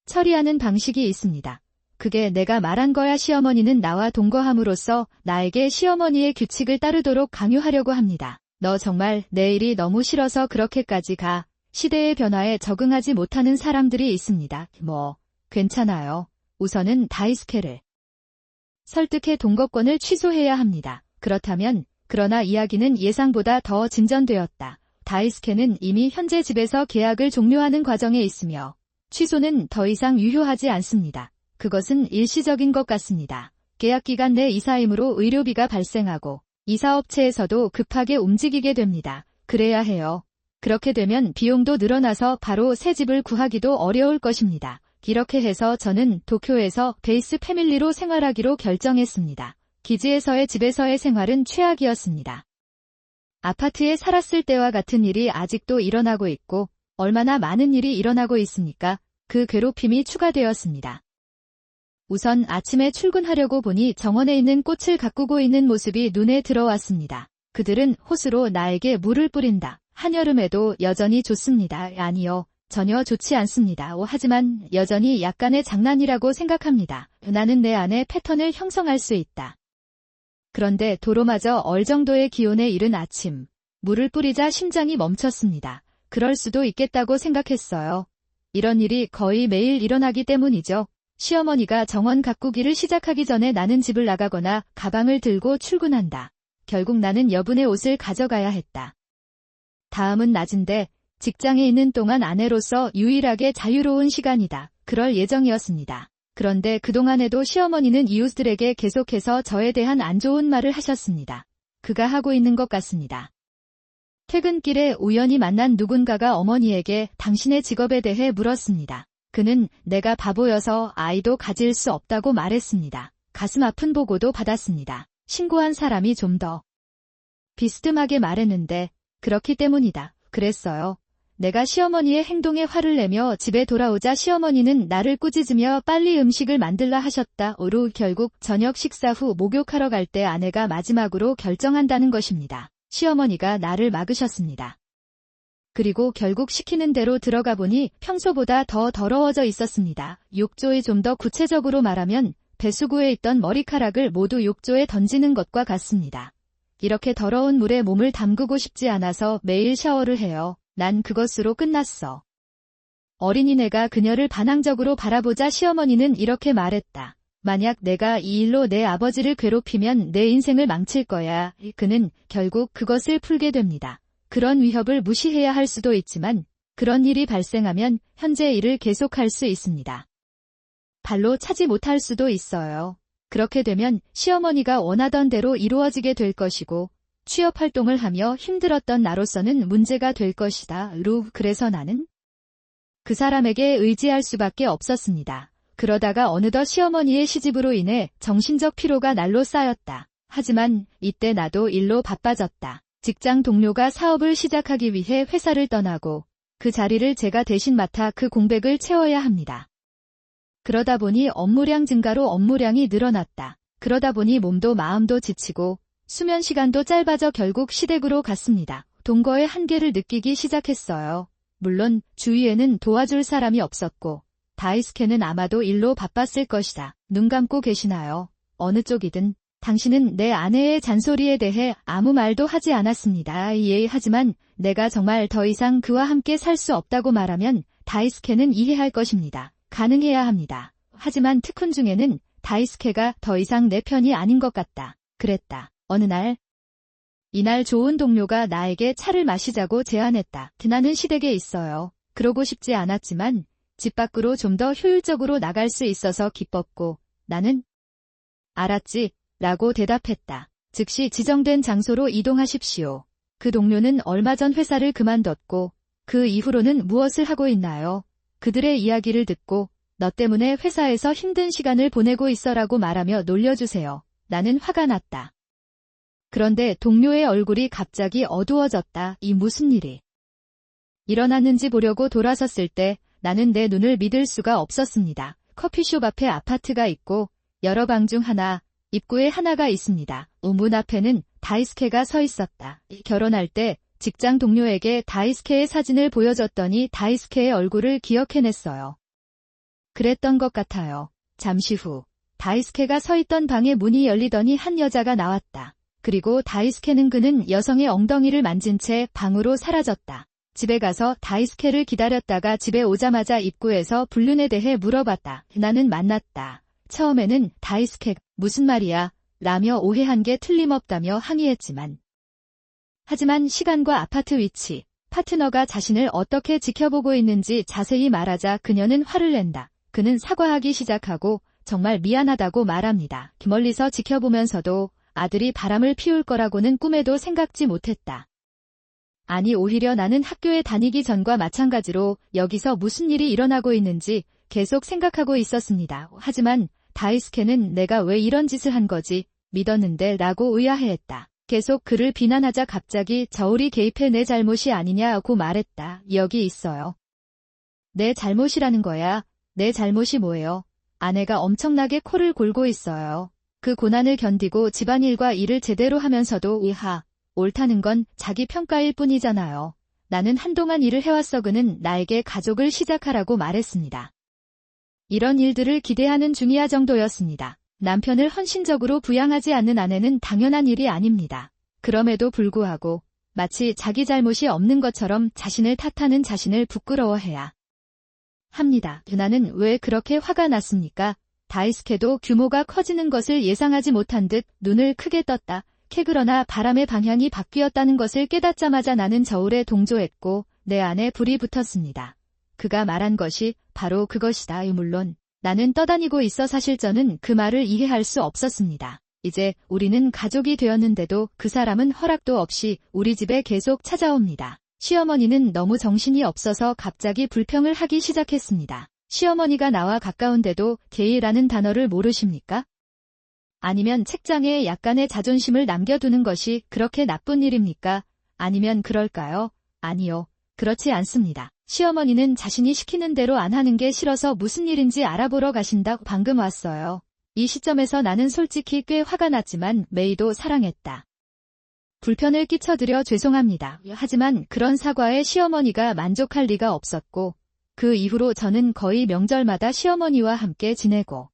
처리하는 방식이 있습니다. 그게 내가 말한 거야. 시어머니는 나와 동거함으로써 나에게 시어머니의 규칙을 따르도록 강요하려고 합니다. 너 정말 내 일이 너무 싫어서 그렇게까지 가. 시대의 변화에 적응하지 못하는 사람들이 있습니다. 괜찮아요. 우선은 다이스케를 설득해 동거권을 취소해야 합니다. 그러나 이야기는 예상보다 더 진전되었다. 다이스케는 이미 현재 집에서 계약을 종료하는 과정에 있으며 취소는 더 이상 유효하지 않습니다. 그것은 일시적인 것 같습니다. 계약기간 내 이사이므로 의료비가 발생하고 이사업체에서도 급하게 움직이게 됩니다. 그래야 해요. 그렇게 되면 비용도 늘어나서 바로 새 집을 구하기도 어려울 것입니다. 이렇게 해서 저는 도쿄에서 베이스 패밀리로 생활하기로 결정했습니다. 기지에서의 집에서의 생활은 최악이었습니다. 아파트에 살았을 때와 같은 일이 아직도 일어나고 있고 얼마나 많은 일이 일어나고 있습니까? 그 괴롭힘이 추가되었습니다. 우선 아침에 출근하려고 보니 정원에 있는 꽃을 가꾸고 있는 모습이 눈에 들어왔습니다. 그들은 호스로 나에게 물을 뿌린다. 한여름에도 여전히 좋습니다. 아니요. 전혀 좋지 않습니다. 하지만 여전히 약간의 장난이라고 생각합니다. 나는 내 안에 패턴을 형성할 수 있다. 그런데 도로마저 얼 정도의 기온에 이른 아침, 물을 뿌리자 심장이 멈췄습니다. 그럴 수도 있겠다고 생각했어요. 이런 일이 거의 매일 일어나기 때문이죠. 시어머니가 정원 가꾸기를 시작하기 전에 나는 집을 나가거나 가방을 들고 출근한다. 결국 나는 여분의 옷을 가져가야 했다. 다음은 낮인데 직장에 있는 동안 아내로서 유일하게 자유로운 시간이다. 그럴 예정이었습니다. 그런데 그동안에도 시어머니는 이웃들에게 계속해서 저에 대한 안 좋은 말을 하셨습니다. 그가 하고 있는 것 같습니다. 퇴근길에 우연히 만난 누군가가 어머니에게 당신의 직업에 대해 물었습니다. 그는 내가 바보여서 아이도 가질 수 없다고 말했습니다. 가슴 아픈 보고도 받았습니다. 신고한 사람이 좀 더 비스듬하게 말했는데 그렇기 때문이다. 그랬어요. 내가 시어머니의 행동에 화를 내며 집에 돌아오자 시어머니는 나를 꾸짖으며 빨리 음식을 만들라 하셨다. 결국 저녁 식사 후 목욕하러 갈 때 아내가 마지막으로 결정한다는 것입니다. 시어머니가 나를 막으셨습니다. 그리고 결국 시키는 대로 들어가 보니 평소보다 더 더러워져 있었습니다. 욕조에 좀 더 구체적으로 말하면 배수구에 있던 머리카락을 모두 욕조에 던지는 것과 같습니다. 이렇게 더러운 물에 몸을 담그고 싶지 않아서 매일 샤워를 해요. 난 그것으로 끝났어. 어린이네가 그녀를 반항적으로 바라보자 시어머니는 이렇게 말했다. 만약 내가 이 일로 내 아버지를 괴롭히면 내 인생을 망칠 거야. 그는 결국 그것을 풀게 됩니다. 그런 위협을 무시해야 할 수도 있지만 그런 일이 발생하면 현재 일을 계속할 수 있습니다. 발로 차지 못할 수도 있어요. 그렇게 되면 시어머니가 원하던 대로 이루어지게 될 것이고 취업활동을 하며 힘들었던 나로서는 문제가 될 것이다. 그래서 나는 그 사람에게 의지할 수밖에 없었습니다. 그러다가 어느덧 시어머니의 시집으로 인해 정신적 피로가 날로 쌓였다. 하지만 이때 나도 일로 바빠졌다. 직장 동료가 사업을 시작하기 위해 회사를 떠나고 그 자리를 제가 대신 맡아 그 공백을 채워야 합니다. 그러다 보니 업무량 증가로 업무량이 늘어났다. 그러다 보니 몸도 마음도 지치고 수면 시간도 짧아져 결국 시댁으로 갔습니다. 동거의 한계를 느끼기 시작했어요. 물론 주위에는 도와줄 사람이 없었고 다이스케는 아마도 일로 바빴을 것이다. 눈 감고 계시나요? 어느 쪽이든 당신은 내 아내의 잔소리에 대해 아무 말도 하지 않았습니다. 예, 하지만 내가 정말 더 이상 그와 함께 살 수 없다고 말하면 다이스케는 이해할 것입니다. 가능해야 합니다. 하지만 특훈 중에는 다이스케가 더 이상 내 편이 아닌 것 같다. 그랬다. 어느 날, 이날 좋은 동료가 나에게 차를 마시자고 제안했다. 나는 시댁에 있어요. 그러고 싶지 않았지만 집 밖으로 좀 더 효율적으로 나갈 수 있어서 기뻤고 나는 알았지 라고 대답했다. 즉시 지정된 장소로 이동하십시오. 그 동료는 얼마 전 회사를 그만뒀고 그 이후로는 무엇을 하고 있나요? 그들의 이야기를 듣고 너 때문에 회사에서 힘든 시간을 보내고 있어라고 말하며 놀려주세요. 나는 화가 났다. 그런데 동료의 얼굴이 갑자기 어두워졌다. 이 무슨 일이 일어났는지 보려고 돌아섰을 때 나는 내 눈을 믿을 수가 없었습니다. 커피숍 앞에 아파트가 있고 여러 방 중 하나, 입구에 하나가 있습니다. 문 앞에는 다이스케가 서 있었다. 결혼할 때 직장 동료에게 다이스케의 사진을 보여줬더니 다이스케의 얼굴을 기억해냈어요. 그랬던 것 같아요. 잠시 후 다이스케가 서 있던 방의 문이 열리더니 한 여자가 나왔다. 그리고 다이스케는 그는 여성의 엉덩이를 만진 채 방으로 사라졌다. 집에 가서 다이스케를 기다렸다가 집에 오자마자 입구에서 불륜에 대해 물어봤다. 나는 만났다. 처음에는 다이스케가 무슨 말이야 라며 오해한 게 틀림없다며 항의했지만 하지만 시간과 아파트 위치, 파트너가 자신을 어떻게 지켜보고 있는지 자세히 말하자 그녀는 화를 낸다. 그는 사과하기 시작하고 정말 미안하다고 말합니다. 멀리서 지켜보면서도 아들이 바람을 피울 거라고는 꿈에도 생각지 못했다. 아니 오히려 나는 학교에 다니기 전과 마찬가지로 여기서 무슨 일이 일어나고 있는지 계속 생각하고 있었습니다. 하지만 다이스케는 내가 왜 이런 짓을 한 거지 믿었는데 라고 의아해했다. 계속 그를 비난하자 갑자기 저울이 개입해 내 잘못이 아니냐고 말했다. 여기 있어요. 내 잘못이라는 거야. 내 잘못이 뭐예요? 아내가 엄청나게 코를 골고 있어요. 그 고난을 견디고 집안일과 일을 제대로 하면서도 옳다는 건 자기 평가일 뿐이잖아요. 나는 한동안 일을 해왔어. 그는 나에게 가족을 시작하라고 말했습니다. 이런 일들을 기대하는 중이야 정도였습니다. 남편을 헌신적으로 부양하지 않는 아내는 당연한 일이 아닙니다. 그럼에도 불구하고 마치 자기 잘못이 없는 것처럼 자신을 탓하는 자신을 부끄러워해야 합니다. 나는 왜 그렇게 화가 났습니까? 다이스케도 규모가 커지는 것을 예상하지 못한 듯 눈을 크게 떴다. 그러나 바람의 방향이 바뀌었다는 것을 깨닫자마자 나는 저울에 동조했고 내 안에 불이 붙었습니다. 그가 말한 것이 바로 그것이다. 물론 나는 떠다니고 있어 사실 저는 그 말을 이해할 수 없었습니다. 이제 우리는 가족이 되었는데도 그 사람은 허락도 없이 우리 집에 계속 찾아옵니다. 시어머니는 너무 정신이 없어서 갑자기 불평을 하기 시작했습니다. 시어머니가 나와 가까운데도 게이라는 단어를 모르십니까? 아니면 책장에 약간의 자존심을 남겨두는 것이 그렇게 나쁜 일입니까? 아니면 그럴까요? 아니요. 그렇지 않습니다. 시어머니는 자신이 시키는 대로 안 하는 게 싫어서 무슨 일인지 알아보러 가신다고 방금 왔어요. 이 시점에서 나는 솔직히 꽤 화가 났지만 메이도 사랑했다. 불편을 끼쳐드려 죄송합니다. 하지만 그런 사과에 시어머니가 만족할 리가 없었고 그 이후로 저는 거의 명절마다 시어머니와 함께 지내고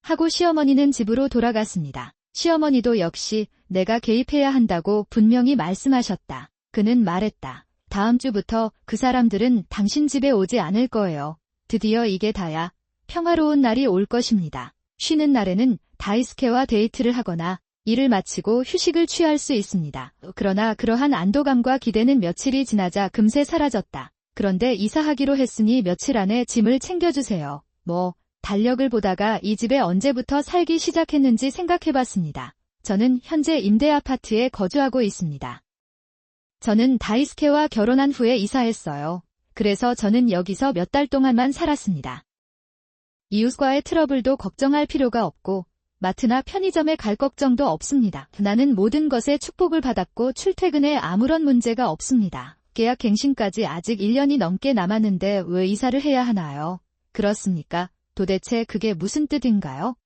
하고 시어머니는 집으로 돌아갔습니다. 시어머니도 역시 내가 개입해야 한다고 분명히 말씀하셨다. 그는 말했다. 다음 주부터 그 사람들은 당신 집에 오지 않을 거예요. 드디어 이게 다야. 평화로운 날이 올 것입니다. 쉬는 날에는 다이스케와 데이트를 하거나 일을 마치고 휴식을 취할 수 있습니다. 그러나 그러한 안도감과 기대는 며칠이 지나자 금세 사라졌다. 그런데 이사하기로 했으니 며칠 안에 짐을 챙겨주세요. 달력을 보다가 이 집에 언제부터 살기 시작했는지 생각해봤습니다. 저는 현재 임대 아파트에 거주하고 있습니다. 저는 다이스케와 결혼한 후에 이사했어요. 그래서 저는 여기서 몇 달 동안만 살았습니다. 이웃과의 트러블도 걱정할 필요가 없고 마트나 편의점에 갈 걱정도 없습니다. 나는 모든 것에 축복을 받았고 출퇴근에 아무런 문제가 없습니다. 계약 갱신까지 아직 1년이 넘게 남았는데 왜 이사를 해야 하나요? 그렇습니까? 도대체 그게 무슨 뜻인가요?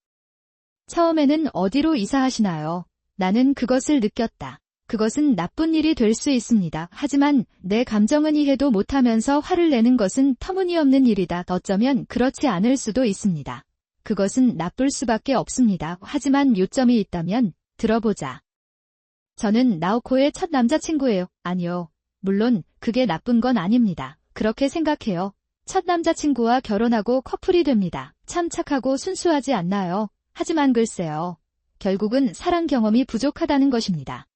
처음에는 어디로 이사하시나요? 나는 그것을 느꼈다. 그것은 나쁜 일이 될 수 있습니다. 하지만 내 감정은 이해도 못하면서 화를 내는 것은 터무니없는 일이다. 어쩌면 그렇지 않을 수도 있습니다. 그것은 나쁠 수밖에 없습니다. 하지만 요점이 있다면 들어보자. 저는 나오코의 첫 남자친구예요. 아니요. 물론 그게 나쁜 건 아닙니다. 그렇게 생각해요. 첫 남자친구와 결혼하고 커플이 됩니다. 참 착하고 순수하지 않나요? 하지만 글쎄요. 결국은 사랑 경험이 부족하다는 것입니다.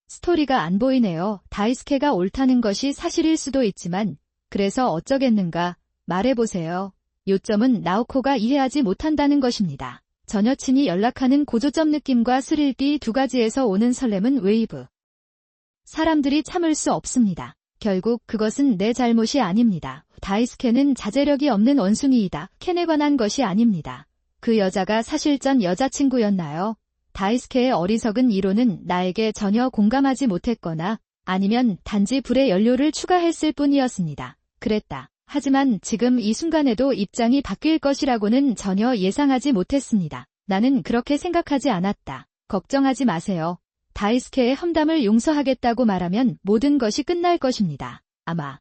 스토리가 안 보이네요. 다이스케가 옳다는 것이 사실일 수도 있지만 그래서 어쩌겠는가 말해보세요. 요점은 나오코가 이해하지 못한다는 것입니다. 전 여친이 연락하는 고조점 느낌과 스릴기 두 가지에서 오는 설렘은 웨이브. 사람들이 참을 수 없습니다. 결국 그것은 내 잘못이 아닙니다. 다이스케는 자제력이 없는 원숭이이다. 켄에 관한 것이 아닙니다. 그 여자가 사실 전 여자친구였나요? 다이스케의 어리석은 이론은 나에게 전혀 공감하지 못했거나 아니면 단지 불에 연료를 추가했을 뿐이었습니다. 그랬다. 하지만 지금 이 순간에도 입장이 바뀔 것이라고는 전혀 예상하지 못했습니다. 나는 그렇게 생각하지 않았다. 걱정하지 마세요. 다이스케의 험담을 용서하겠다고 말하면 모든 것이 끝날 것입니다. 아마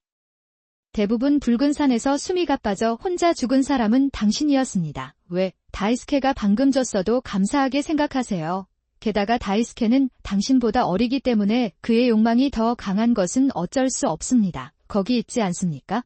대부분 붉은 산에서 숨이 가빠져 혼자 죽은 사람은 당신이었습니다. 왜 다이스케가 방금 졌어도 감사하게 생각하세요. 게다가 다이스케는 당신보다 어리기 때문에 그의 욕망이 더 강한 것은 어쩔 수 없습니다. 거기 있지 않습니까?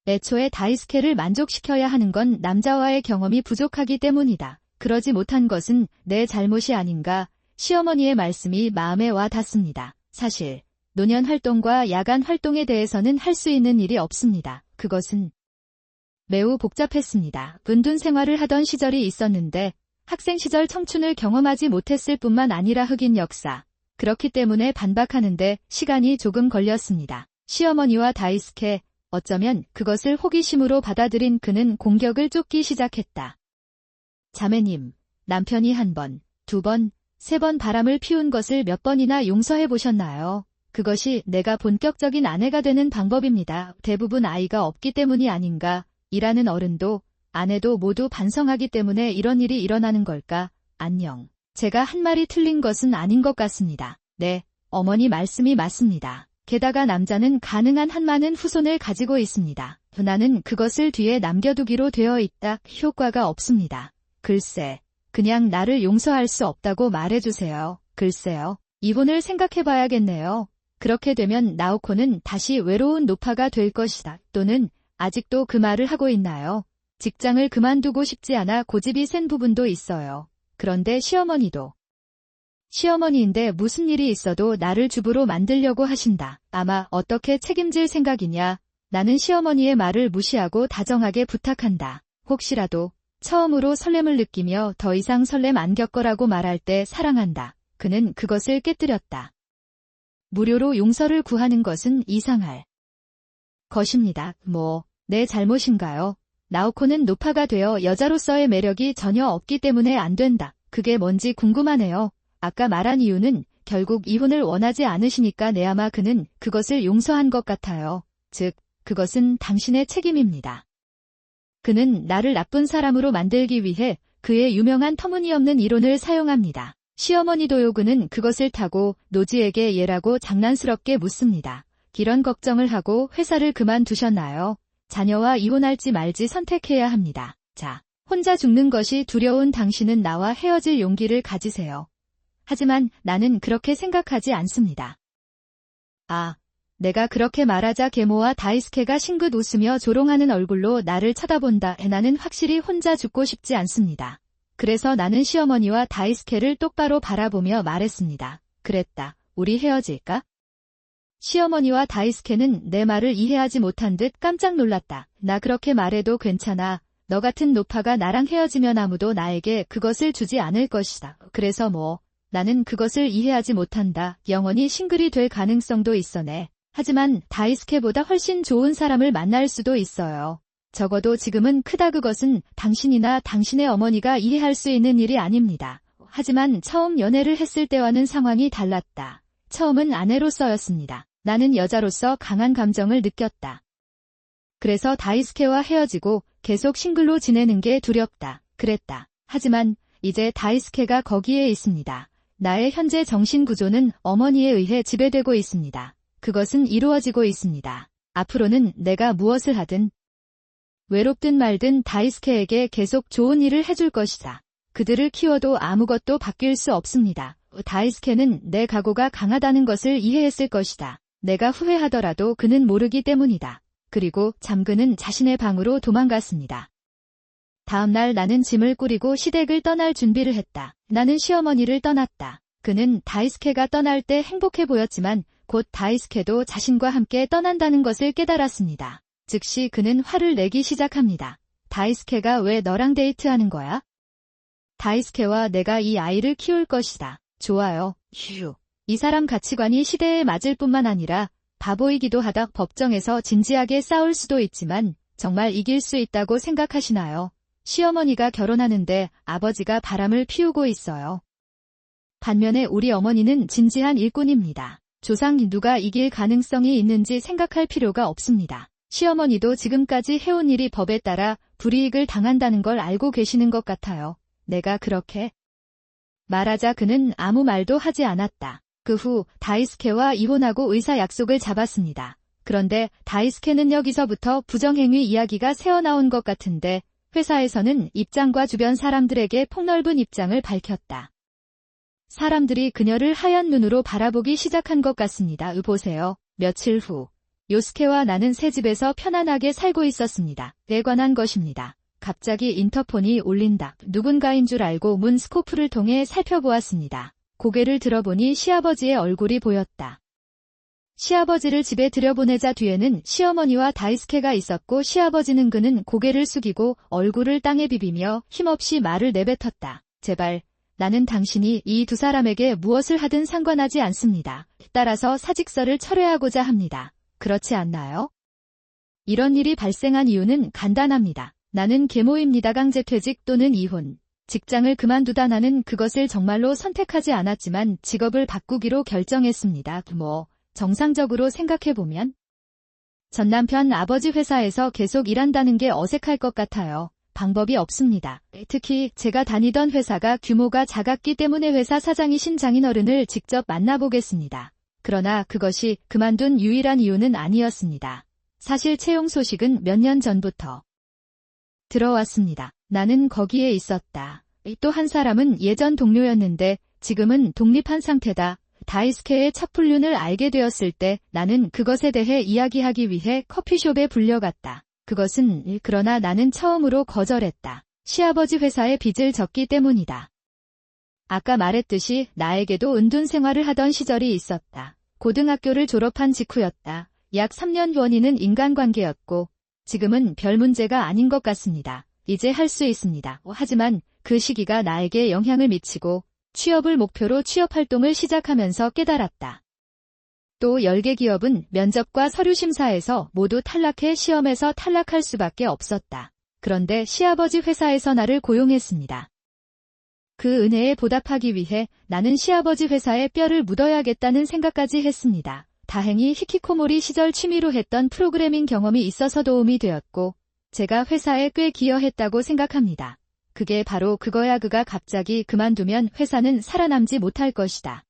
애초에 다이스케를 만족시켜야 하는 건 남자와의 경험이 부족하기 때문이다. 그러지 못한 것은 내 잘못이 아닌가. 시어머니의 말씀이 마음에 와 닿습니다. 사실 노년 활동과 야간 활동에 대해서는 할 수 있는 일이 없습니다. 그것은 매우 복잡했습니다. 은둔 생활을 하던 시절이 있었는데 학생 시절 청춘을 경험하지 못했을 뿐만 아니라 흑인 역사. 그렇기 때문에 반박하는데 시간이 조금 걸렸습니다. 시어머니와 다이스케, 어쩌면 그것을 호기심으로 받아들인 그는 공격을 쫓기 시작했다. 자매님, 남편이 한 번, 두 번, 세 번 바람을 피운 것을 몇 번이나 용서해 보셨나요? 그것이 내가 본격적인 아내가 되는 방법입니다. 대부분 아이가 없기 때문이 아닌가. 일하는 어른도 아내도 모두 반성하기 때문에 이런 일이 일어나는 걸까? 안녕. 제가 한 말이 틀린 것은 아닌 것 같습니다. 네, 어머니 말씀이 맞습니다. 게다가 남자는 가능한 한 많은 후손을 가지고 있습니다. 나는 그것을 뒤에 남겨두기로 되어 있다. 효과가 없습니다. 글쎄, 그냥 나를 용서할 수 없다고 말해주세요. 글쎄요. 이혼을 생각해봐야겠네요. 그렇게 되면 나오코는 다시 외로운 노파가 될 것이다. 또는 아직도 그 말을 하고 있나요? 직장을 그만두고 싶지 않아 고집이 센 부분도 있어요. 그런데 시어머니인데 무슨 일이 있어도 나를 주부로 만들려고 하신다. 아마 어떻게 책임질 생각이냐. 나는 시어머니의 말을 무시하고 다정하게 부탁한다. 혹시라도 처음으로 설렘을 느끼며 더 이상 설렘 안 겪어라고 말할 때 사랑한다. 그는 그것을 깨뜨렸다. 무료로 용서를 구하는 것은 이상할 것입니다. 내 잘못인가요? 나오코는 노파가 되어 여자로서의 매력이 전혀 없기 때문에 안 된다. 그게 뭔지 궁금하네요. 아까 말한 이유는 결국 이혼을 원하지 않으시니까 내아마 그는 그것을 용서한 것 같아요. 즉, 그것은 당신의 책임입니다. 그는 나를 나쁜 사람으로 만들기 위해 그의 유명한 터무니없는 이론을 사용합니다. 시어머니 도요구는 그것을 타고 노지에게 얘라고 장난스럽게 묻습니다. 이런 걱정을 하고 회사를 그만두셨나요? 자녀와 이혼할지 말지 선택해야 합니다. 자, 혼자 죽는 것이 두려운 당신은 나와 헤어질 용기를 가지세요. 하지만 나는 그렇게 생각하지 않습니다. 아, 내가 그렇게 말하자 계모와 다이스케가 싱긋 웃으며 조롱하는 얼굴로 나를 쳐다본다. 나는 확실히 혼자 죽고 싶지 않습니다. 그래서 나는 시어머니와 다이스케를 똑바로 바라보며 말했습니다. 그랬다. 우리 헤어질까? 시어머니와 다이스케는 내 말을 이해하지 못한 듯 깜짝 놀랐다. 나 그렇게 말해도 괜찮아. 너 같은 노파가 나랑 헤어지면 아무도 나에게 그것을 주지 않을 것이다. 그래서 나는 그것을 이해하지 못한다. 영원히 싱글이 될 가능성도 있어네. 하지만 다이스케보다 훨씬 좋은 사람을 만날 수도 있어요. 적어도 지금은 크다. 그것은 당신이나 당신의 어머니가 이해할 수 있는 일이 아닙니다. 하지만 처음 연애를 했을 때와는 상황이 달랐다. 처음은 아내로서였습니다. 나는 여자로서 강한 감정을 느꼈다. 그래서 다이스케와 헤어지고 계속 싱글로 지내는 게 두렵다. 그랬다. 하지만 이제 다이스케가 거기에 있습니다. 나의 현재 정신구조는 어머니에 의해 지배되고 있습니다. 그것은 이루어지고 있습니다. 앞으로는 내가 무엇을 하든 외롭든 말든 다이스케에게 계속 좋은 일을 해줄 것이다. 그들을 키워도 아무것도 바뀔 수 없습니다. 다이스케는 내 각오가 강하다는 것을 이해했을 것이다. 내가 후회하더라도 그는 모르기 때문이다. 그리고 잠그는 자신의 방으로 도망갔습니다. 다음 날 나는 짐을 꾸리고 시댁을 떠날 준비를 했다. 나는 시어머니를 떠났다. 그는 다이스케가 떠날 때 행복해 보였지만 곧 다이스케도 자신과 함께 떠난다는 것을 깨달았습니다. 즉시 그는 화를 내기 시작합니다. 다이스케가 왜 너랑 데이트하는 거야? 다이스케와 내가 이 아이를 키울 것이다. 좋아요. 휴. 이 사람 가치관이 시대에 맞을 뿐만 아니라 바보이기도 하다. 법정에서 진지하게 싸울 수도 있지만 정말 이길 수 있다고 생각하시나요? 시어머니가 결혼하는데 아버지가 바람을 피우고 있어요. 반면에 우리 어머니는 진지한 일꾼입니다. 조상 누가 이길 가능성이 있는지 생각할 필요가 없습니다. 시어머니도 지금까지 해온 일이 법에 따라 불이익을 당한다는 걸 알고 계시는 것 같아요. 내가 그렇게 말하자 그는 아무 말도 하지 않았다. 그 후 다이스케와 이혼하고 의사 약속을 잡았습니다. 그런데 다이스케는 여기서부터 부정행위 이야기가 새어나온 것 같은데 회사에서는 입장과 주변 사람들에게 폭넓은 입장을 밝혔다. 사람들이 그녀를 하얀 눈으로 바라보기 시작한 것 같습니다. 보세요. 며칠 후 요스케와 나는 새 집에서 편안하게 살고 있었습니다. 에 관한 것입니다. 갑자기 인터폰이 울린다. 누군가인 줄 알고 문 스코프를 통해 살펴보았습니다. 고개를 들어보니 시아버지의 얼굴이 보였다. 시아버지를 집에 들여보내자 뒤에는 시어머니와 다이스케가 있었고 시아버지는 그는 고개를 숙이고 얼굴을 땅에 비비며 힘없이 말을 내뱉었다. 제발, 나는 당신이 이 두 사람에게 무엇을 하든 상관하지 않습니다. 따라서 사직서를 철회하고자 합니다. 그렇지 않나요? 이런 일이 발생한 이유는 간단합니다. 나는 계모입니다. 강제퇴직 또는 이혼. 직장을 그만두다 나는 그것을 정말로 선택하지 않았지만 직업을 바꾸기로 결정했습니다. 정상적으로 생각해보면 전 남편 아버지 회사에서 계속 일한다는 게 어색할 것 같아요. 방법이 없습니다. 특히 제가 다니던 회사가 규모가 작았기 때문에 회사 사장이신 장인어른을 직접 만나보겠습니다. 그러나 그것이 그만둔 유일한 이유는 아니었습니다. 사실 채용 소식은 몇 년 전부터 들어왔습니다. 나는 거기에 있었다. 또 한 사람은 예전 동료였는데 지금은 독립한 상태다. 다이스케의 첩불륜을 알게 되었을 때 나는 그것에 대해 이야기하기 위해 커피숍에 불려갔다. 그러나 나는 처음으로 거절했다. 시아버지 회사의 빚을 졌기 때문이다. 아까 말했듯이 나에게도 은둔 생활을 하던 시절이 있었다. 고등학교를 졸업한 직후였다. 약 3년 원인은 인간관계였고 지금은 별 문제가 아닌 것 같습니다. 이제 할 수 있습니다. 하지만 그 시기가 나에게 영향을 미치고 취업을 목표로 취업활동을 시작하면서 깨달았다. 또 10개 기업은 면접과 서류 심사에서 모두 탈락해 시험에서 탈락할 수밖에 없었다. 그런데 시아버지 회사에서 나를 고용했습니다. 그 은혜에 보답하기 위해 나는 시아버지 회사에 뼈를 묻어야겠다는 생각까지 했습니다. 다행히 히키코모리 시절 취미로 했던 프로그래밍 경험이 있어서 도움이 되었고 제가 회사에 꽤 기여했다고 생각합니다. 그게 바로 그거야. 그가 갑자기 그만두면 회사는 살아남지 못할 것이다.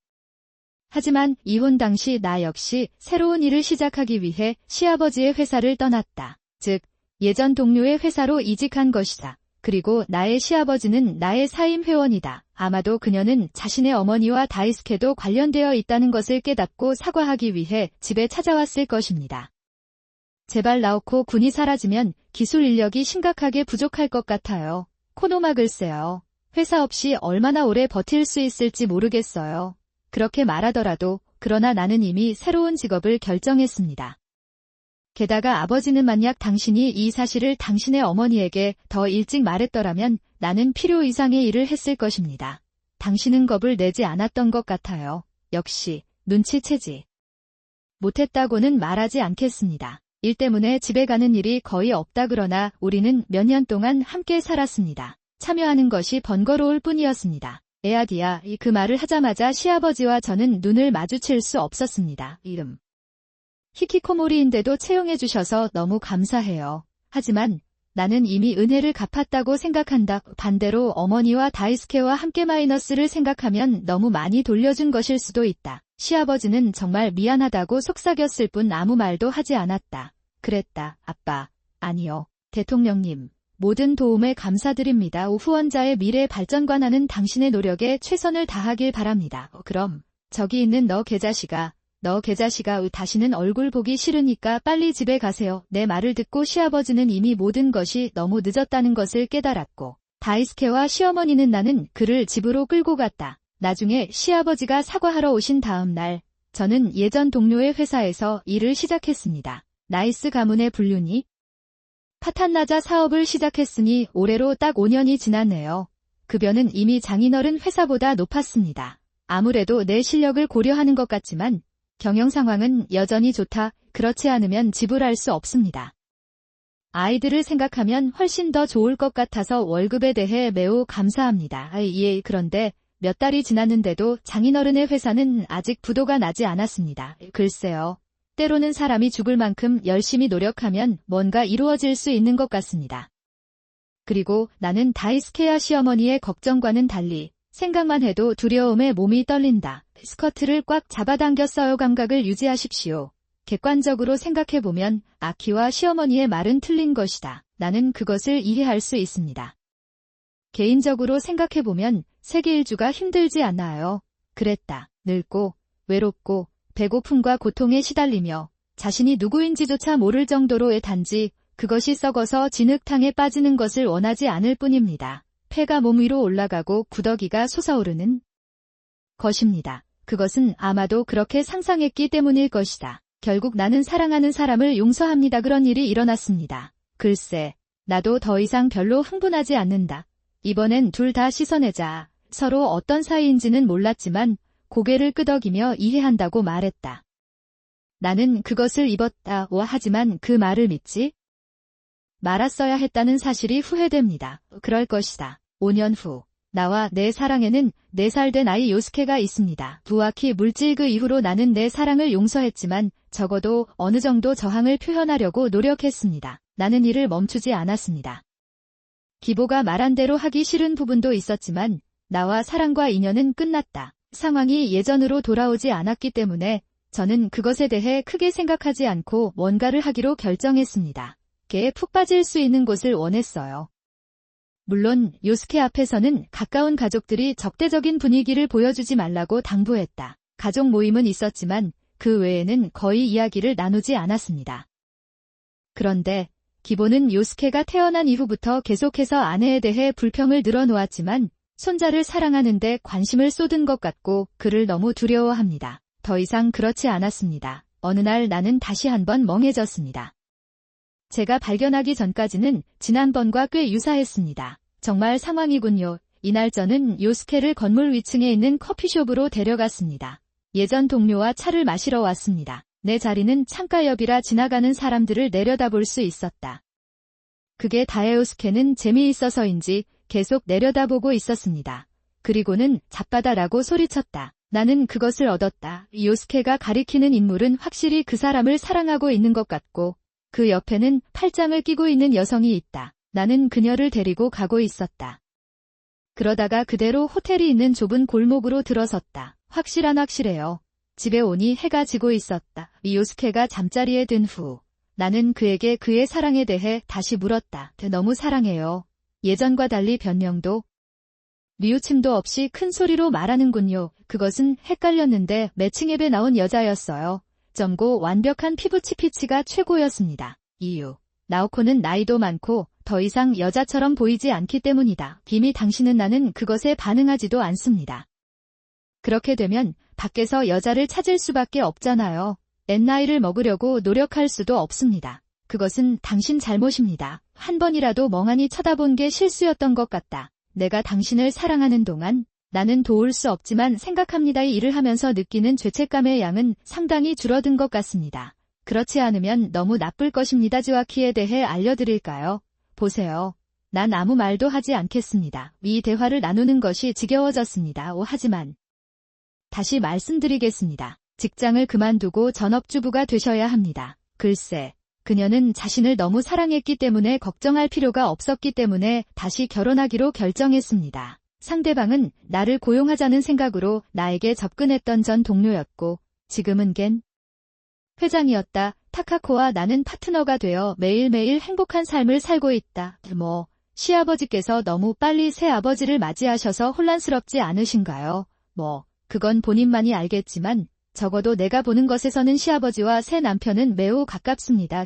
하지만 이혼 당시 나 역시 새로운 일을 시작하기 위해 시아버지의 회사를 떠났다. 즉, 예전 동료의 회사로 이직한 것이다. 그리고 나의 시아버지는 나의 사임 회원이다. 아마도 그녀는 자신의 어머니와 다이스케도 관련되어 있다는 것을 깨닫고 사과하기 위해 집에 찾아왔을 것입니다. 제발 나오코 군이 사라지면 기술 인력이 심각하게 부족할 것 같아요. 코노마 글쎄요. 회사 없이 얼마나 오래 버틸 수 있을지 모르겠어요. 그렇게 말하더라도 그러나 나는 이미 새로운 직업을 결정했습니다. 게다가 아버지는 만약 당신이 이 사실을 당신의 어머니에게 더 일찍 말했더라면 나는 필요 이상의 일을 했을 것입니다. 당신은 겁을 내지 않았던 것 같아요. 역시 눈치채지 못했다고는 말하지 않겠습니다. 일 때문에 집에 가는 일이 거의 없다. 그러나 우리는 몇 년 동안 함께 살았습니다. 참여하는 것이 번거로울 뿐이었습니다. 에아디야, 그 말을 하자마자 시아버지와 저는 눈을 마주칠 수 없었습니다. 이름 히키코모리인데도 채용해 주셔서 너무 감사해요. 하지만 나는 이미 은혜를 갚았다고 생각한다. 반대로 어머니와 다이스케와 함께 마이너스를 생각하면 너무 많이 돌려준 것일 수도 있다. 시아버지는 정말 미안하다고 속삭였을 뿐 아무 말도 하지 않았다. 그랬다. 아빠. 아니요. 대통령님. 모든 도움에 감사드립니다. 후원자의 미래 발전관하는 당신의 노력에 최선을 다하길 바랍니다. 그럼 저기 있는 너 개자식아. 다시는 얼굴 보기 싫으니까 빨리 집에 가세요. 내 말을 듣고 시아버지는 이미 모든 것이 너무 늦었다는 것을 깨달았고 다이스케와 시어머니는 나는 그를 집으로 끌고 갔다. 나중에 시아버지가 사과하러 오신 다음 날 저는 예전 동료의 회사에서 일을 시작했습니다. 나이스 가문의 불륜이 파탄나자 사업을 시작했으니 올해로 딱 5년이 지났네요. 급여는 이미 장인어른 회사보다 높았습니다. 아무래도 내 실력을 고려하는 것 같지만 경영 상황은 여전히 좋다. 그렇지 않으면 지불할 수 없습니다. 아이들을 생각하면 훨씬 더 좋을 것 같아서 월급에 대해 매우 감사합니다. 예, 그런데 몇 달이 지났는데도 장인어른의 회사는 아직 부도가 나지 않았습니다. 글쎄요. 때로는 사람이 죽을 만큼 열심히 노력하면 뭔가 이루어질 수 있는 것 같습니다. 그리고 나는 다이스케야 시어머니의 걱정과는 달리 생각만 해도 두려움에 몸이 떨린다. 스커트를 꽉 잡아당겼어요. 감각을 유지하십시오. 객관적으로 생각해보면 아키와 시어머니의 말은 틀린 것이다. 나는 그것을 이해할 수 있습니다. 개인적으로 생각해보면 세계 일주가 힘들지 않아요. 그랬다. 늙고 외롭고 배고픔과 고통에 시달리며 자신이 누구인지조차 모를 정도로의 단지 그것이 썩어서 진흙탕에 빠지는 것을 원하지 않을 뿐입니다. 폐가 몸 위로 올라가고 구더기가 솟아오르는 것입니다. 그것은 아마도 그렇게 상상했기 때문일 것이다. 결국 나는 사랑하는 사람을 용서합니다. 그런 일이 일어났습니다. 글쎄, 나도 더 이상 별로 흥분하지 않는다. 이번엔 둘 다 씻어내자. 서로 어떤 사이인지는 몰랐지만 고개를 끄덕이며 이해한다고 말했다. 나는 그것을 입었다. 하지만 그 말을 믿지 말았어야 했다는 사실이 후회됩니다. 그럴 것이다. 5년 후 나와 내 사랑에는 4살 된 아이 요스케가 있습니다. 부아키 물질 그 이후로 나는 내 사랑을 용서했지만 적어도 어느 정도 저항을 표현하려고 노력했습니다. 나는 이를 멈추지 않았습니다. 기보가 말한 대로 하기 싫은 부분도 있었지만 나와 사랑과 인연은 끝났다. 상황이 예전으로 돌아오지 않았기 때문에 저는 그것에 대해 크게 생각하지 않고 뭔가를 하기로 결정했습니다. 개에 푹 빠질 수 있는 곳을 원했어요. 물론 요스케 앞에서는 가까운 가족들이 적대적인 분위기를 보여주지 말라고 당부했다. 가족 모임은 있었지만 그 외에는 거의 이야기를 나누지 않았습니다. 그런데 기보는 요스케가 태어난 이후부터 계속해서 아내에 대해 불평을 늘어놓았지만 손자를 사랑하는데 관심을 쏟은 것 같고 그를 너무 두려워합니다. 더 이상 그렇지 않았습니다. 어느 날 나는 다시 한번 멍해졌습니다. 제가 발견하기 전까지는 지난번과 꽤 유사했습니다. 정말 상황이군요. 이날 저는 요스케를 건물 위층에 있는 커피숍으로 데려갔습니다. 예전 동료와 차를 마시러 왔습니다. 내 자리는 창가 옆이라 지나가는 사람들을 내려다볼 수 있었다. 그게 다예요. 요스케는 재미있어서인지 계속 내려다보고 있었습니다. 그리고는 잡바다라고 소리쳤다. 나는 그것을 얻었다. 요스케가 가리키는 인물은 확실히 그 사람을 사랑하고 있는 것 같고 그 옆에는 팔짱을 끼고 있는 여성이 있다. 나는 그녀를 데리고 가고 있었다. 그러다가 그대로 호텔이 있는 좁은 골목으로 들어섰다. 확실해요. 집에 오니 해가 지고 있었다. 요스케가 잠자리에 든 후 나는 그에게 그의 사랑에 대해 다시 물었다. 너무 사랑해요. 예전과 달리 변명도 뉘우침도 없이 큰 소리로 말하는군요. 그것은 헷갈렸는데 매칭 앱에 나온 여자였어요. 점고 완벽한 피부 치피치가 최고였습니다. 이유. 나오코는 나이도 많고 더 이상 여자처럼 보이지 않기 때문이다. 김이 당신은 나는 그것에 반응하지도 않습니다. 그렇게 되면 밖에서 여자를 찾을 수밖에 없잖아요. 앤나이를 먹으려고 노력할 수도 없습니다. 그것은 당신 잘못입니다. 한 번이라도 멍하니 쳐다본 게 실수였던 것 같다. 내가 당신을 사랑하는 동안 나는 도울 수 없지만 생각합니다. 이 일을 하면서 느끼는 죄책감의 양은 상당히 줄어든 것 같습니다. 그렇지 않으면 너무 나쁠 것입니다. 즈와키에 대해 알려드릴까요? 보세요. 난 아무 말도 하지 않겠습니다. 이 대화를 나누는 것이 지겨워졌습니다. 하지만 다시 말씀드리겠습니다. 직장을 그만두고 전업주부가 되셔야 합니다. 글쎄, 그녀는 자신을 너무 사랑했기 때문에 걱정할 필요가 없었기 때문에 다시 결혼하기로 결정했습니다. 상대방은 나를 고용하자는 생각으로 나에게 접근했던 전 동료였고 지금은 겐 회장이었다. 타카코와 나는 파트너가 되어 매일매일 행복한 삶을 살고 있다. 시아버지께서 너무 빨리 새 아버지를 맞이하셔서 혼란스럽지 않으신가요? 그건 본인만이 알겠지만 적어도 내가 보는 것에서는 시아버지와 새 남편은 매우 가깝습니다.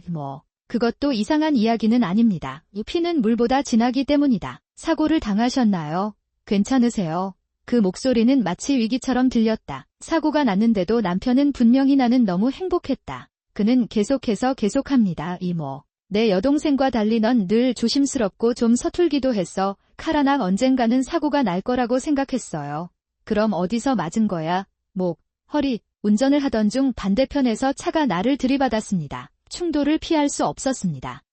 그것도 이상한 이야기는 아닙니다. 피는 물보다 진하기 때문이다. 사고를 당하셨나요? 괜찮으세요? 그 목소리는 마치 위기처럼 들렸다. 사고가 났는데도 남편은 분명히 나는 너무 행복했다. 그는 계속합니다. 이모. 내 여동생과 달리 넌 늘 조심스럽고 좀 서툴기도 했어. 카라나 언젠가는 사고가 날 거라고 생각했어요. 그럼 어디서 맞은 거야? 목, 허리. 운전을 하던 중 반대편에서 차가 나를 들이받았습니다. 충돌을 피할 수 없었습니다.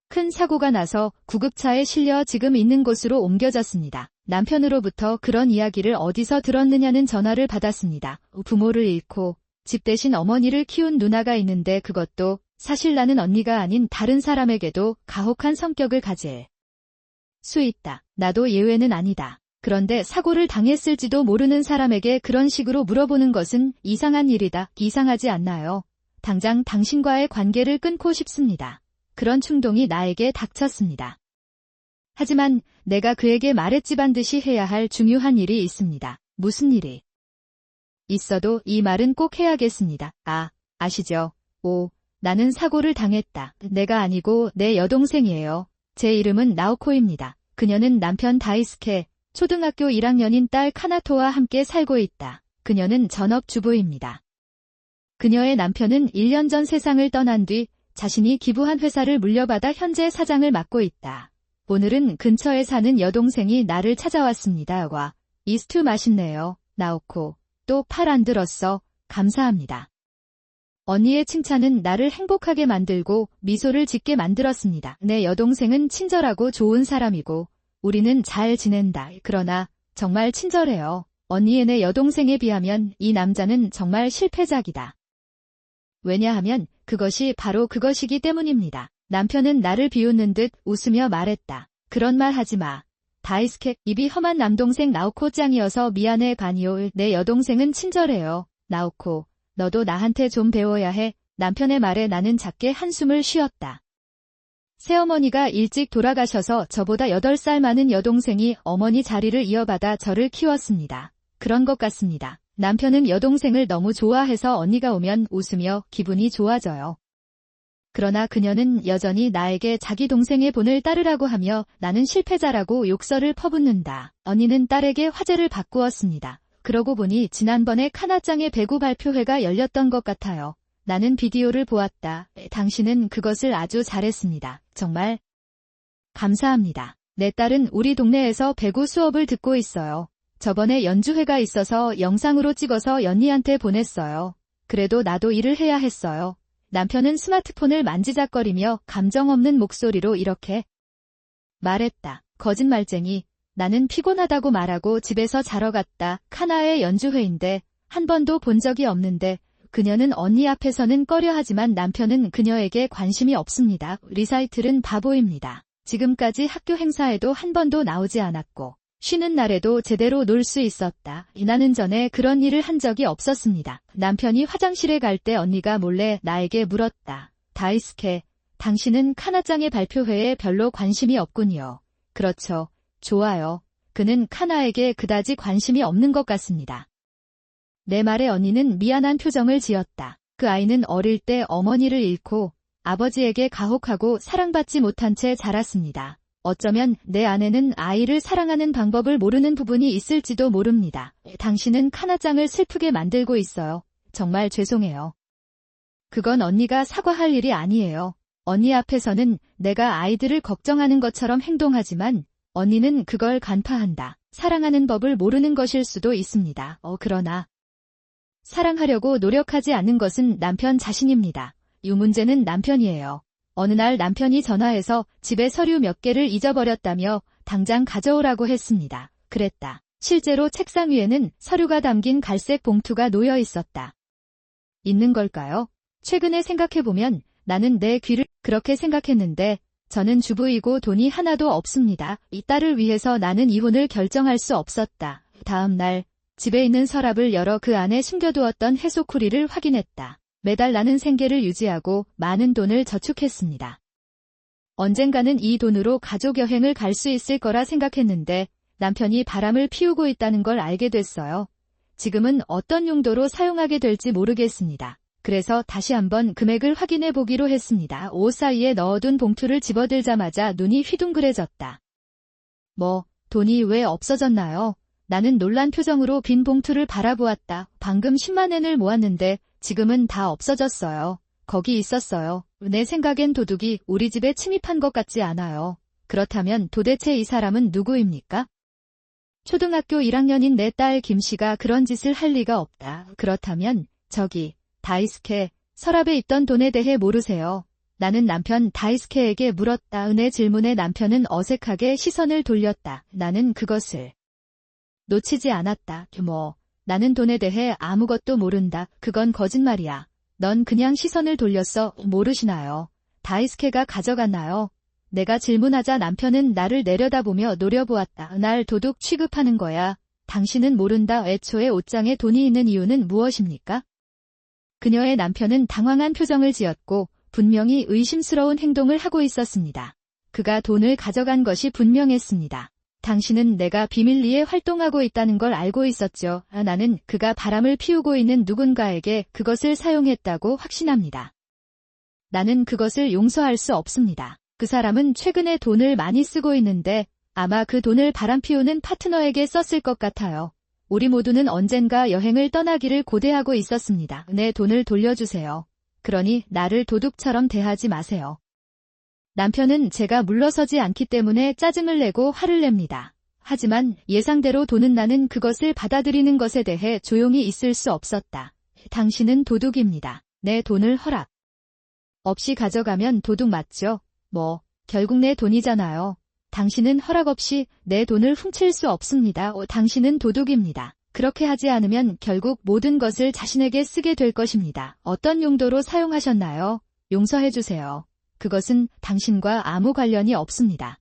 큰 사고가 나서 구급차에 실려 지금 있는 곳으로 옮겨졌습니다. 남편으로부터 그런 이야기를 어디서 들었느냐는 전화를 받았습니다. 부모를 잃고 집 대신 어머니를 키운 누나가 있는데 그것도 사실 나는 언니가 아닌 다른 사람에게도 가혹한 성격을 가질 수 있다. 나도 예외는 아니다. 그런데 사고를 당했을지도 모르는 사람에게 그런 식으로 물어보는 것은 이상한 일이다. 이상하지 않나요? 당장 당신과의 관계를 끊고 싶습니다. 그런 충동이 나에게 닥쳤습니다. 하지만 내가 그에게 말했지 반드시 해야 할 중요한 일이 있습니다. 무슨 일이 있어도 이 말은 꼭 해야겠습니다. 아시죠? 나는 사고를 당했다. 내가 아니고 내 여동생이에요. 제 이름은 나오코입니다. 그녀는 남편 다이스케, 초등학교 1학년인 딸 카나토와 함께 살고 있다. 그녀는 전업주부입니다. 그녀의 남편은 1년 전 세상을 떠난 뒤 자신이 기부한 회사를 물려받아 현재 사장을 맡고 있다. 오늘은 근처에 사는 여동생이 나를 찾아왔습니다. 와, 이 스튜 맛있네요. 나오코, 또 팔 안 들었어. 감사합니다. 언니의 칭찬은 나를 행복하게 만들고 미소를 짓게 만들었습니다. 내 여동생은 친절하고 좋은 사람이고 우리는 잘 지낸다. 그러나 정말 친절해요. 언니의 내 여동생에 비하면 이 남자는 정말 실패작이다. 왜냐하면 그것이 바로 그것이기 때문입니다. 남편은 나를 비웃는 듯 웃으며 말했다. 그런 말 하지 마. 다이스케, 입이 험한 남동생 나오코 짱이어서 미안해 바니오. 내 여동생은 친절해요. 나오코, 너도 나한테 좀 배워야 해. 남편의 말에 나는 작게 한숨을 쉬었다. 새어머니가 일찍 돌아가셔서 저보다 8살 많은 여동생이 어머니 자리를 이어받아 저를 키웠습니다. 그런 것 같습니다. 남편은 여동생을 너무 좋아해서 언니가 오면 웃으며 기분이 좋아져요. 그러나 그녀는 여전히 나에게 자기 동생의 본을 따르라고 하며 나는 실패자라고 욕설을 퍼붓는다. 언니는 딸에게 화제를 바꾸었습니다. 그러고 보니 지난번에 카나짱의 배구 발표회가 열렸던 것 같아요. 나는 비디오를 보았다. 당신은 그것을 아주 잘했습니다. 정말 감사합니다. 내 딸은 우리 동네에서 배구 수업을 듣고 있어요. 저번에 연주회가 있어서 영상으로 찍어서 연희한테 보냈어요. 그래도 나도 일을 해야 했어요. 남편은 스마트폰을 만지작거리며 감정 없는 목소리로 이렇게 말했다. 거짓말쟁이. 나는 피곤하다고 말하고 집에서 자러 갔다. 카나의 연주회인데 한 번도 본 적이 없는데 그녀는 언니 앞에서는 꺼려하지만 남편은 그녀에게 관심이 없습니다. 리사이틀은 바보입니다. 지금까지 학교 행사에도 한 번도 나오지 않았고 쉬는 날에도 제대로 놀 수 있었다. 나는 전에 그런 일을 한 적이 없었습니다. 남편이 화장실에 갈 때 언니가 몰래 나에게 물었다. 다이스케, 당신은 카나짱의 발표회에 별로 관심이 없군요. 그렇죠. 좋아요. 그는 카나에게 그다지 관심이 없는 것 같습니다. 내 말에 언니는 미안한 표정을 지었다. 그 아이는 어릴 때 어머니를 잃고 아버지에게 가혹하고 사랑받지 못한 채 자랐습니다. 어쩌면 내 아내는 아이를 사랑하는 방법을 모르는 부분이 있을지도 모릅니다. 당신은 카나짱을 슬프게 만들고 있어요. 정말 죄송해요. 그건 언니가 사과할 일이 아니에요. 언니 앞에서는 내가 아이들을 걱정하는 것처럼 행동하지만 언니는 그걸 간파한다. 사랑하는 법을 모르는 것일 수도 있습니다. 그러나 사랑하려고 노력하지 않는 것은 남편 자신입니다. 이 문제는 남편이에요. 어느 날 남편이 전화해서 집에 서류 몇 개를 잊어버렸다며 당장 가져오라고 했습니다. 그랬다. 실제로 책상 위에는 서류가 담긴 갈색 봉투가 놓여 있었다. 있는 걸까요? 최근에 생각해보면 나는 내 귀를 그렇게 생각했는데 저는 주부이고 돈이 하나도 없습니다. 이 딸을 위해서 나는 이혼을 결정할 수 없었다. 다음 날 집에 있는 서랍을 열어 그 안에 숨겨두었던 해소쿠리를 확인했다. 매달 나는 생계를 유지하고 많은 돈을 저축했습니다. 언젠가는 이 돈으로 가족 여행을 갈 수 있을 거라 생각했는데 남편이 바람을 피우고 있다는 걸 알게 됐어요. 지금은 어떤 용도로 사용하게 될지 모르겠습니다. 그래서 다시 한번 금액을 확인해 보기로 했습니다. 옷 사이에 넣어둔 봉투를 집어들자마자 눈이 휘둥그레졌다. 돈이 왜 없어졌나요? 나는 놀란 표정으로 빈 봉투를 바라보았다. 방금 10만 엔을 모았는데 지금은 다 없어졌어요. 거기 있었어요. 내 생각엔 도둑이 우리 집에 침입한 것 같지 않아요. 그렇다면 도대체 이 사람은 누구입니까? 초등학교 1학년인 내 딸 김씨가 그런 짓을 할 리가 없다. 그렇다면 저기 다이스케, 서랍에 있던 돈에 대해 모르세요? 나는 남편 다이스케에게 물었다. 내 질문에 남편은 어색하게 시선을 돌렸다. 나는 그것을 놓치지 않았다. 나는 돈에 대해 아무것도 모른다. 그건 거짓말이야. 넌 그냥 시선을 돌렸어. 모르시나요? 다이스케가 가져갔나요? 내가 질문하자 남편은 나를 내려다보며 노려보았다. 날 도둑 취급하는 거야. 당신은 모른다. 애초에 옷장에 돈이 있는 이유는 무엇입니까? 그녀의 남편은 당황한 표정을 지었고 분명히 의심스러운 행동을 하고 있었습니다. 그가 돈을 가져간 것이 분명했습니다. 당신은 내가 비밀리에 활동하고 있다는 걸 알고 있었죠. 나는 그가 바람을 피우고 있는 누군가에게 그것을 사용했다고 확신합니다. 나는 그것을 용서할 수 없습니다. 그 사람은 최근에 돈을 많이 쓰고 있는데 아마 그 돈을 바람 피우는 파트너에게 썼을 것 같아요. 우리 모두는 언젠가 여행을 떠나기를 고대하고 있었습니다. 내 돈을 돌려주세요. 그러니 나를 도둑처럼 대하지 마세요. 남편은 제가 물러서지 않기 때문에 짜증을 내고 화를 냅니다. 하지만 예상대로 돈은 나는 그것을 받아들이는 것에 대해 조용히 있을 수 없었다. 당신은 도둑입니다. 내 돈을 허락 없이 가져가면 도둑 맞죠? 결국 내 돈이잖아요. 당신은 허락 없이 내 돈을 훔칠 수 없습니다. 당신은 도둑입니다. 그렇게 하지 않으면 결국 모든 것을 자신에게 쓰게 될 것입니다. 어떤 용도로 사용하셨나요? 용서해주세요. 그것은 당신과 아무 관련이 없습니다.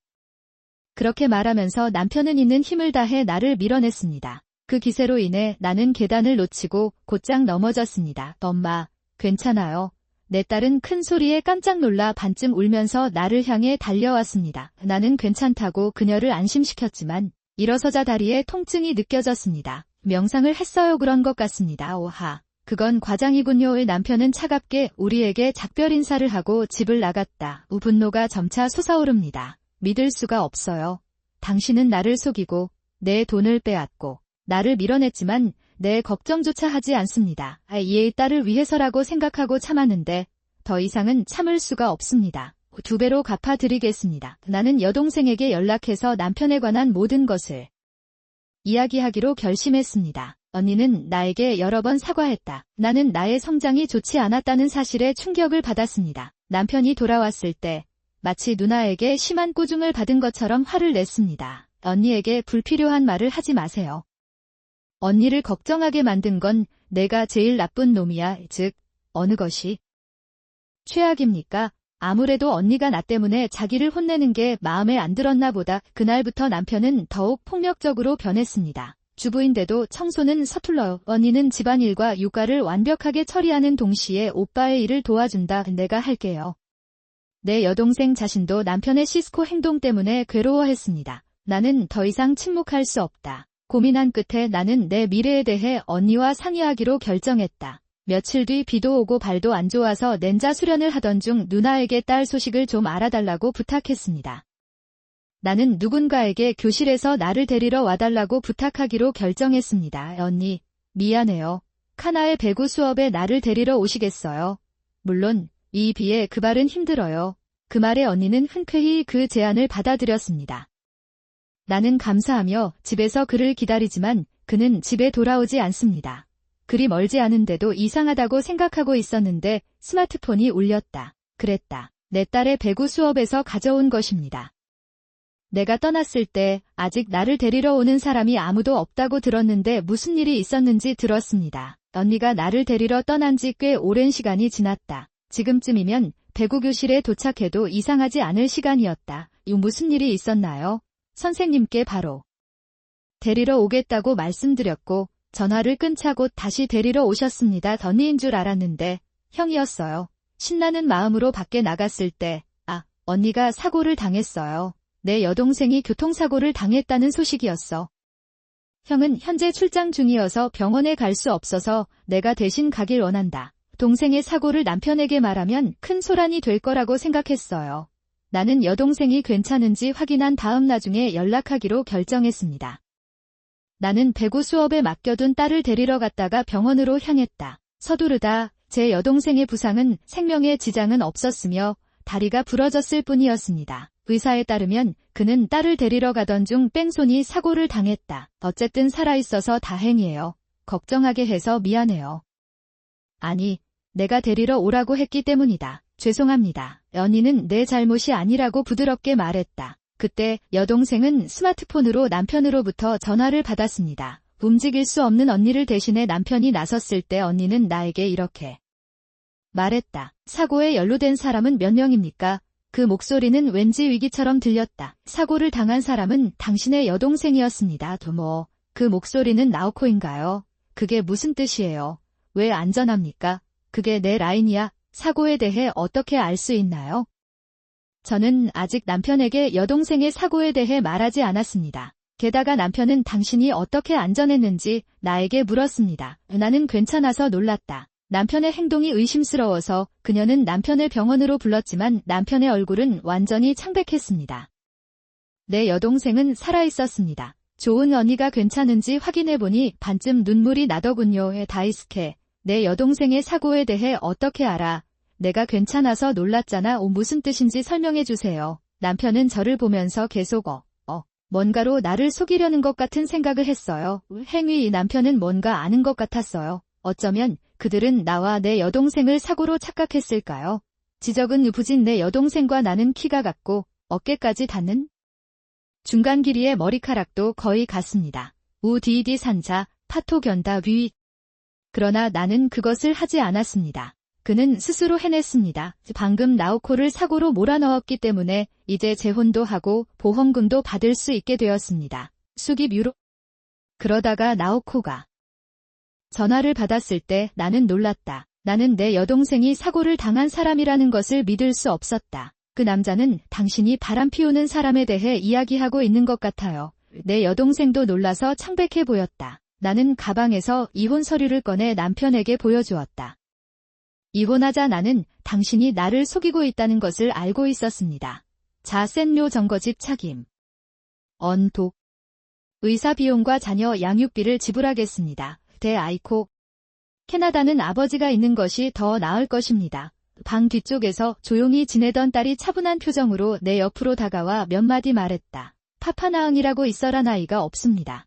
그렇게 말하면서 남편은 있는 힘을 다해 나를 밀어냈습니다. 그 기세로 인해 나는 계단을 놓치고 곧장 넘어졌습니다. 엄마, 괜찮아요. 내 딸은 큰 소리에 깜짝 놀라 반쯤 울면서 나를 향해 달려왔습니다. 나는 괜찮다고 그녀를 안심시켰지만 일어서자 다리에 통증이 느껴졌습니다. 명상을 했어요. 그런 것 같습니다. 오하. 그건 과장이군요. 남편은 차갑게 우리에게 작별 인사를 하고 집을 나갔다. 분노가 점차 솟아오릅니다. 믿을 수가 없어요. 당신은 나를 속이고 내 돈을 빼앗고 나를 밀어냈지만 내 걱정조차 하지 않습니다. 얘의 딸을 위해서라고 생각하고 참았는데 더 이상은 참을 수가 없습니다. 2배로 갚아드리겠습니다. 나는 여동생에게 연락해서 남편에 관한 모든 것을 이야기하기로 결심했습니다. 언니는 나에게 여러 번 사과했다. 나는 나의 성장이 좋지 않았다는 사실에 충격을 받았습니다. 남편이 돌아왔을 때 마치 누나에게 심한 꾸중을 받은 것처럼 화를 냈습니다. 언니에게 불필요한 말을 하지 마세요. 언니를 걱정하게 만든 건 내가 제일 나쁜 놈이야. 즉, 어느 것이 최악입니까? 아무래도 언니가 나 때문에 자기를 혼내는 게 마음에 안 들었나 보다. 그날부터 남편은 더욱 폭력적으로 변했습니다. 주부인데도 청소는 서툴러요. 언니는 집안일과 육아를 완벽하게 처리하는 동시에 오빠의 일을 도와준다. 내가 할게요. 내 여동생 자신도 남편의 시스코 행동 때문에 괴로워했습니다. 나는 더 이상 침묵할 수 없다. 고민한 끝에 나는 내 미래에 대해 언니와 상의하기로 결정했다. 며칠 뒤 비도 오고 발도 안 좋아서 낸자 수련을 하던 중 누나에게 딸 소식을 좀 알아달라고 부탁했습니다. 나는 누군가에게 교실에서 나를 데리러 와달라고 부탁하기로 결정했습니다. 언니, 미안해요. 카나의 배구 수업에 나를 데리러 오시겠어요? 물론 이 비에 그 발은 힘들어요. 그 말에 언니는 흔쾌히 그 제안을 받아들였습니다. 나는 감사하며 집에서 그를 기다리지만 그는 집에 돌아오지 않습니다. 그리 멀지 않은데도 이상하다고 생각하고 있었는데 스마트폰이 울렸다. 그랬다. 내 딸의 배구 수업에서 가져온 것입니다. 내가 떠났을 때 아직 나를 데리러 오는 사람이 아무도 없다고 들었는데 무슨 일이 있었는지 들었습니다. 언니가 나를 데리러 떠난 지 꽤 오랜 시간이 지났다. 지금쯤이면 배구 교실에 도착해도 이상하지 않을 시간이었다. 무슨 일이 있었나요? 선생님께 바로 데리러 오겠다고 말씀드렸고 전화를 끊자 곧 다시 데리러 오셨습니다. 언니인 줄 알았는데 형이었어요. 신나는 마음으로 밖에 나갔을 때 언니가 사고를 당했어요. 내 여동생이 교통사고를 당했다는 소식이었어. 형은 현재 출장 중이어서 병원에 갈 수 없어서 내가 대신 가길 원한다. 동생의 사고를 남편에게 말하면 큰 소란이 될 거라고 생각했어요. 나는 여동생이 괜찮은지 확인한 다음 나중에 연락하기로 결정했습니다. 나는 배구 수업에 맡겨둔 딸을 데리러 갔다가 병원으로 향했다. 서두르다 제 여동생의 부상은 생명에 지장은 없었으며 다리가 부러졌을 뿐이었습니다. 의사에 따르면 그는 딸을 데리러 가던 중 뺑소니 사고를 당했다. 어쨌든 살아있어서 다행이에요. 걱정하게 해서 미안해요. 아니, 내가 데리러 오라고 했기 때문이다. 죄송합니다. 언니는 내 잘못이 아니라고 부드럽게 말했다. 그때 여동생은 스마트폰으로 남편으로부터 전화를 받았습니다. 움직일 수 없는 언니를 대신해 남편이 나섰을 때 언니는 나에게 이렇게 말했다. 사고에 연루된 사람은 몇 명입니까? 그 목소리는 왠지 위기처럼 들렸다. 사고를 당한 사람은 당신의 여동생이었습니다. 두모. 그 목소리는 나오코인가요? 그게 무슨 뜻이에요? 왜 안전합니까? 그게 내 라인이야. 사고에 대해 어떻게 알 수 있나요? 저는 아직 남편에게 여동생의 사고에 대해 말하지 않았습니다. 게다가 남편은 당신이 어떻게 안전했는지 나에게 물었습니다. 나는 괜찮아서 놀랐다. 남편의 행동이 의심스러워서 그녀는 남편을 병원으로 불렀지만 남편의 얼굴은 완전히 창백했습니다. 내 여동생은 살아있었습니다. 좋은 언니가 괜찮은지 확인해보니 반쯤 눈물이 나더군요. 다이스케, 내 여동생의 사고에 대해 어떻게 알아? 내가 괜찮아서 놀랐잖아. 무슨 뜻인지 설명해주세요. 남편은 저를 보면서 계속 뭔가로 나를 속이려는 것 같은 생각을 했어요. 행위 남편은 뭔가 아는 것 같았어요. 어쩌면 그들은 나와 내 여동생을 사고로 착각했을까요? 지적은 부진 내 여동생과 나는 키가 같고 어깨까지 닿는 중간 길이의 머리카락도 거의 같습니다. 우디디 산자, 파토견다 위. 그러나 나는 그것을 하지 않았습니다. 그는 스스로 해냈습니다. 방금 나오코를 사고로 몰아넣었기 때문에 이제 재혼도 하고 보험금도 받을 수 있게 되었습니다. 수깁 유로. 그러다가 나오코가 전화를 받았을 때 나는 놀랐다. 나는 내 여동생이 사고를 당한 사람이라는 것을 믿을 수 없었다. 그 남자는 당신이 바람 피우는 사람에 대해 이야기하고 있는 것 같아요. 내 여동생도 놀라서 창백해 보였다. 나는 가방에서 이혼 서류를 꺼내 남편에게 보여주었다. 이혼하자. 나는 당신이 나를 속이고 있다는 것을 알고 있었습니다. 자센료 정거집 착임. 언도. 의사 비용과 자녀 양육비를 지불하겠습니다. 대아이코. 캐나다는 아버지가 있는 것이 더 나을 것입니다. 방 뒤쪽에서 조용히 지내던 딸이 차분한 표정으로 내 옆으로 다가와 몇 마디 말했다. 파파나응이라고 있어라. 나이가 없습니다.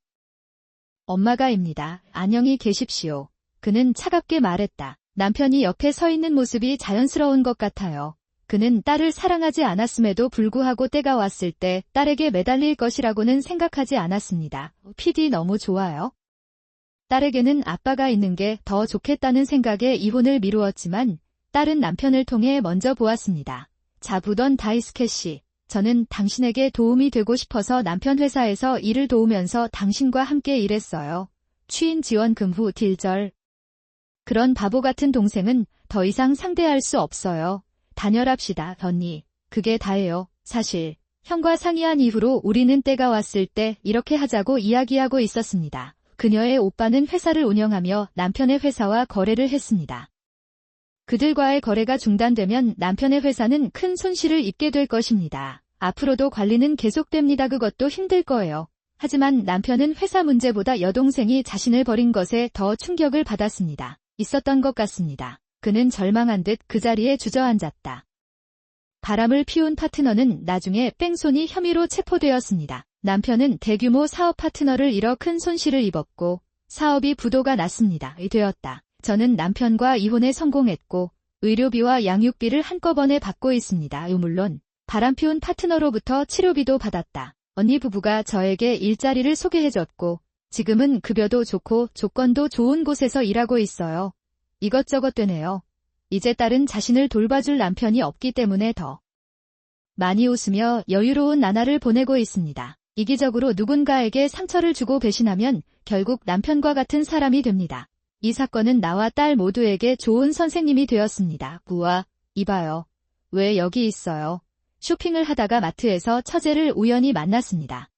엄마가입니다. 안녕히 계십시오. 그는 차갑게 말했다. 남편이 옆에 서 있는 모습이 자연스러운 것 같아요. 그는 딸을 사랑하지 않았음에도 불구하고 때가 왔을 때 딸에게 매달릴 것이라고는 생각하지 않았습니다. PD 너무 좋아요. 딸에게는 아빠가 있는 게 더 좋겠다는 생각에 이혼을 미루었지만 딸은 남편을 통해 먼저 보았습니다. 자부던 다이스케 씨, 저는 당신에게 도움이 되고 싶어서 남편 회사에서 일을 도우면서 당신과 함께 일했어요. 취인 지원금 후 딜절. 그런 바보 같은 동생은 더 이상 상대할 수 없어요. 단열합시다, 언니. 그게 다예요. 사실 형과 상의한 이후로 우리는 때가 왔을 때 이렇게 하자고 이야기하고 있었습니다. 그녀의 오빠는 회사를 운영하며 남편의 회사와 거래를 했습니다. 그들과의 거래가 중단되면 남편의 회사는 큰 손실을 입게 될 것입니다. 앞으로도 관리는 계속됩니다. 그것도 힘들 거예요. 하지만 남편은 회사 문제보다 여동생이 자신을 버린 것에 더 충격을 받았습니다. 있었던 것 같습니다. 그는 절망한 듯 그 자리에 주저앉았다. 바람을 피운 파트너는 나중에 뺑소니 혐의로 체포되었습니다. 남편은 대규모 사업 파트너를 잃어 큰 손실을 입었고 사업이 부도가 났습니다. 되었다. 저는 남편과 이혼에 성공했고 의료비와 양육비를 한꺼번에 받고 있습니다. 물론 바람 피운 파트너로부터 치료비도 받았다. 언니 부부가 저에게 일자리를 소개해줬고 지금은 급여도 좋고 조건도 좋은 곳에서 일하고 있어요. 이것저것 되네요. 이제 딸은 자신을 돌봐줄 남편이 없기 때문에 더 많이 웃으며 여유로운 나날을 보내고 있습니다. 이기적으로 누군가에게 상처를 주고 배신하면 결국 남편과 같은 사람이 됩니다. 이 사건은 나와 딸 모두에게 좋은 선생님이 되었습니다. 부하, 이봐요. 왜 여기 있어요? 쇼핑을 하다가 마트에서 처제를 우연히 만났습니다.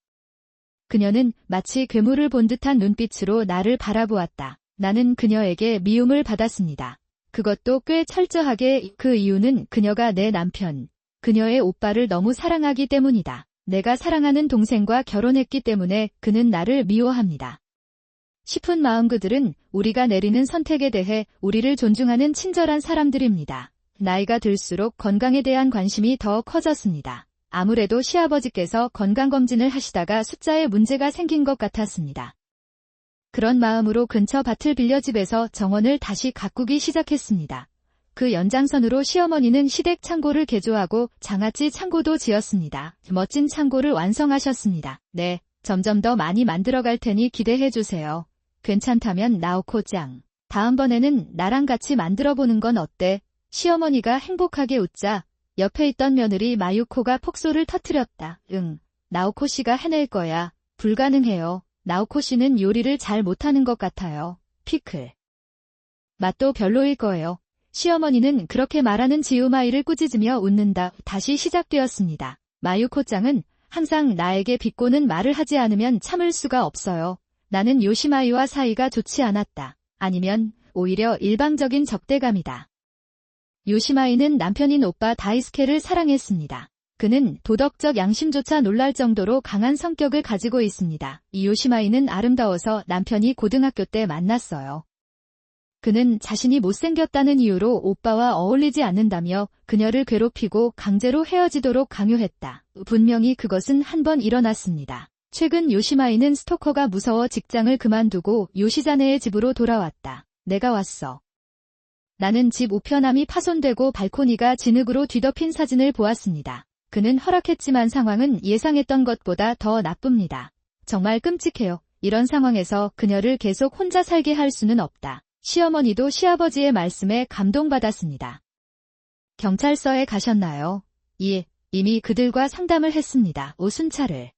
그녀는 마치 괴물을 본 듯한 눈빛으로 나를 바라보았다. 나는 그녀에게 미움을 받았습니다. 그것도 꽤 철저하게. 그 이유는 그녀가 내 남편, 그녀의 오빠를 너무 사랑하기 때문이다. 내가 사랑하는 동생과 결혼했기 때문에 그는 나를 미워합니다. 싶은 마음. 그들은 우리가 내리는 선택에 대해 우리를 존중하는 친절한 사람들입니다. 나이가 들수록 건강에 대한 관심이 더 커졌습니다. 아무래도 시아버지께서 건강검진을 하시다가 숫자에 문제가 생긴 것 같았습니다. 그런 마음으로 근처 밭을 빌려 집에서 정원을 다시 가꾸기 시작했습니다. 그 연장선으로 시어머니는 시댁 창고를 개조하고 장아찌 창고도 지었습니다. 멋진 창고를 완성하셨습니다. 네, 점점 더 많이 만들어갈 테니 기대해주세요. 괜찮다면 나오코짱. 다음번에는 나랑 같이 만들어보는 건 어때? 시어머니가 행복하게 웃자 옆에 있던 며느리 마유코가 폭소를 터뜨렸다. 응, 나오코 씨가 해낼 거야. 불가능해요. 나오코 씨는 요리를 잘 못하는 것 같아요. 피클. 맛도 별로일 거예요. 시어머니는 그렇게 말하는 지우마이를 꾸짖으며 웃는다. 다시 시작되었습니다. 마유코-짱은 항상 나에게 비꼬는 말을 하지 않으면 참을 수가 없어요. 나는 요시마이와 사이가 좋지 않았다. 아니면 오히려 일방적인 적대감이다. 요시마이는 남편인 오빠 다이스케를 사랑했습니다. 그는 도덕적 양심조차 놀랄 정도로 강한 성격을 가지고 있습니다. 이 요시마이는 아름다워서 남편이 고등학교 때 만났어요. 그는 자신이 못생겼다는 이유로 오빠와 어울리지 않는다며 그녀를 괴롭히고 강제로 헤어지도록 강요했다. 분명히 그것은 한 번 일어났습니다. 최근 요시마이는 스토커가 무서워 직장을 그만두고 요시자네의 집으로 돌아왔다. 내가 왔어. 나는 집 우편함이 파손되고 발코니가 진흙으로 뒤덮인 사진을 보았습니다. 그는 허락했지만 상황은 예상했던 것보다 더 나쁩니다. 정말 끔찍해요. 이런 상황에서 그녀를 계속 혼자 살게 할 수는 없다. 시어머니도 시아버지의 말씀에 감동받았습니다. 경찰서에 가셨나요? 예, 이미 그들과 상담을 했습니다. 오순차를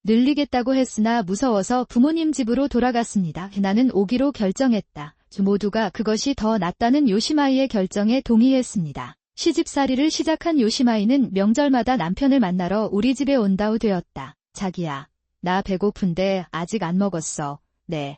늘리겠다고 했으나 무서워서 부모님 집으로 돌아갔습니다. 나는 오기로 결정했다. 모두가 그것이 더 낫다는 요시마이의 결정에 동의했습니다. 시집살이를 시작한 요시마이는 명절마다 남편을 만나러 우리 집에 온다우 되었다. 자기야, 나 배고픈데 아직 안 먹었어. 네,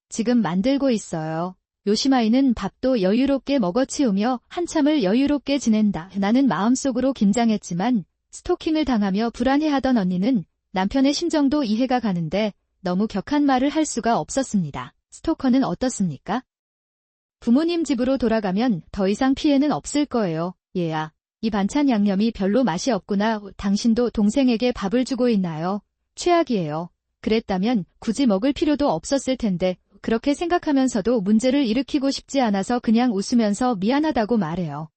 지금 만들고 있어요. 요시마이는 밥도 여유롭게 먹어치우며 한참을 여유롭게 지낸다. 나는 마음속으로 긴장했지만 스토킹을 당하며 불안해하던 언니는 남편의 심정도 이해가 가는데 너무 격한 말을 할 수가 없었습니다. 스토커는 어떻습니까? 부모님 집으로 돌아가면 더 이상 피해는 없을 거예요. 얘야, 이 반찬 양념이 별로 맛이 없구나. 당신도 동생에게 밥을 주고 있나요? 최악이에요. 그랬다면 굳이 먹을 필요도 없었을 텐데 그렇게 생각하면서도 문제를 일으키고 싶지 않아서 그냥 웃으면서 미안하다고 말해요.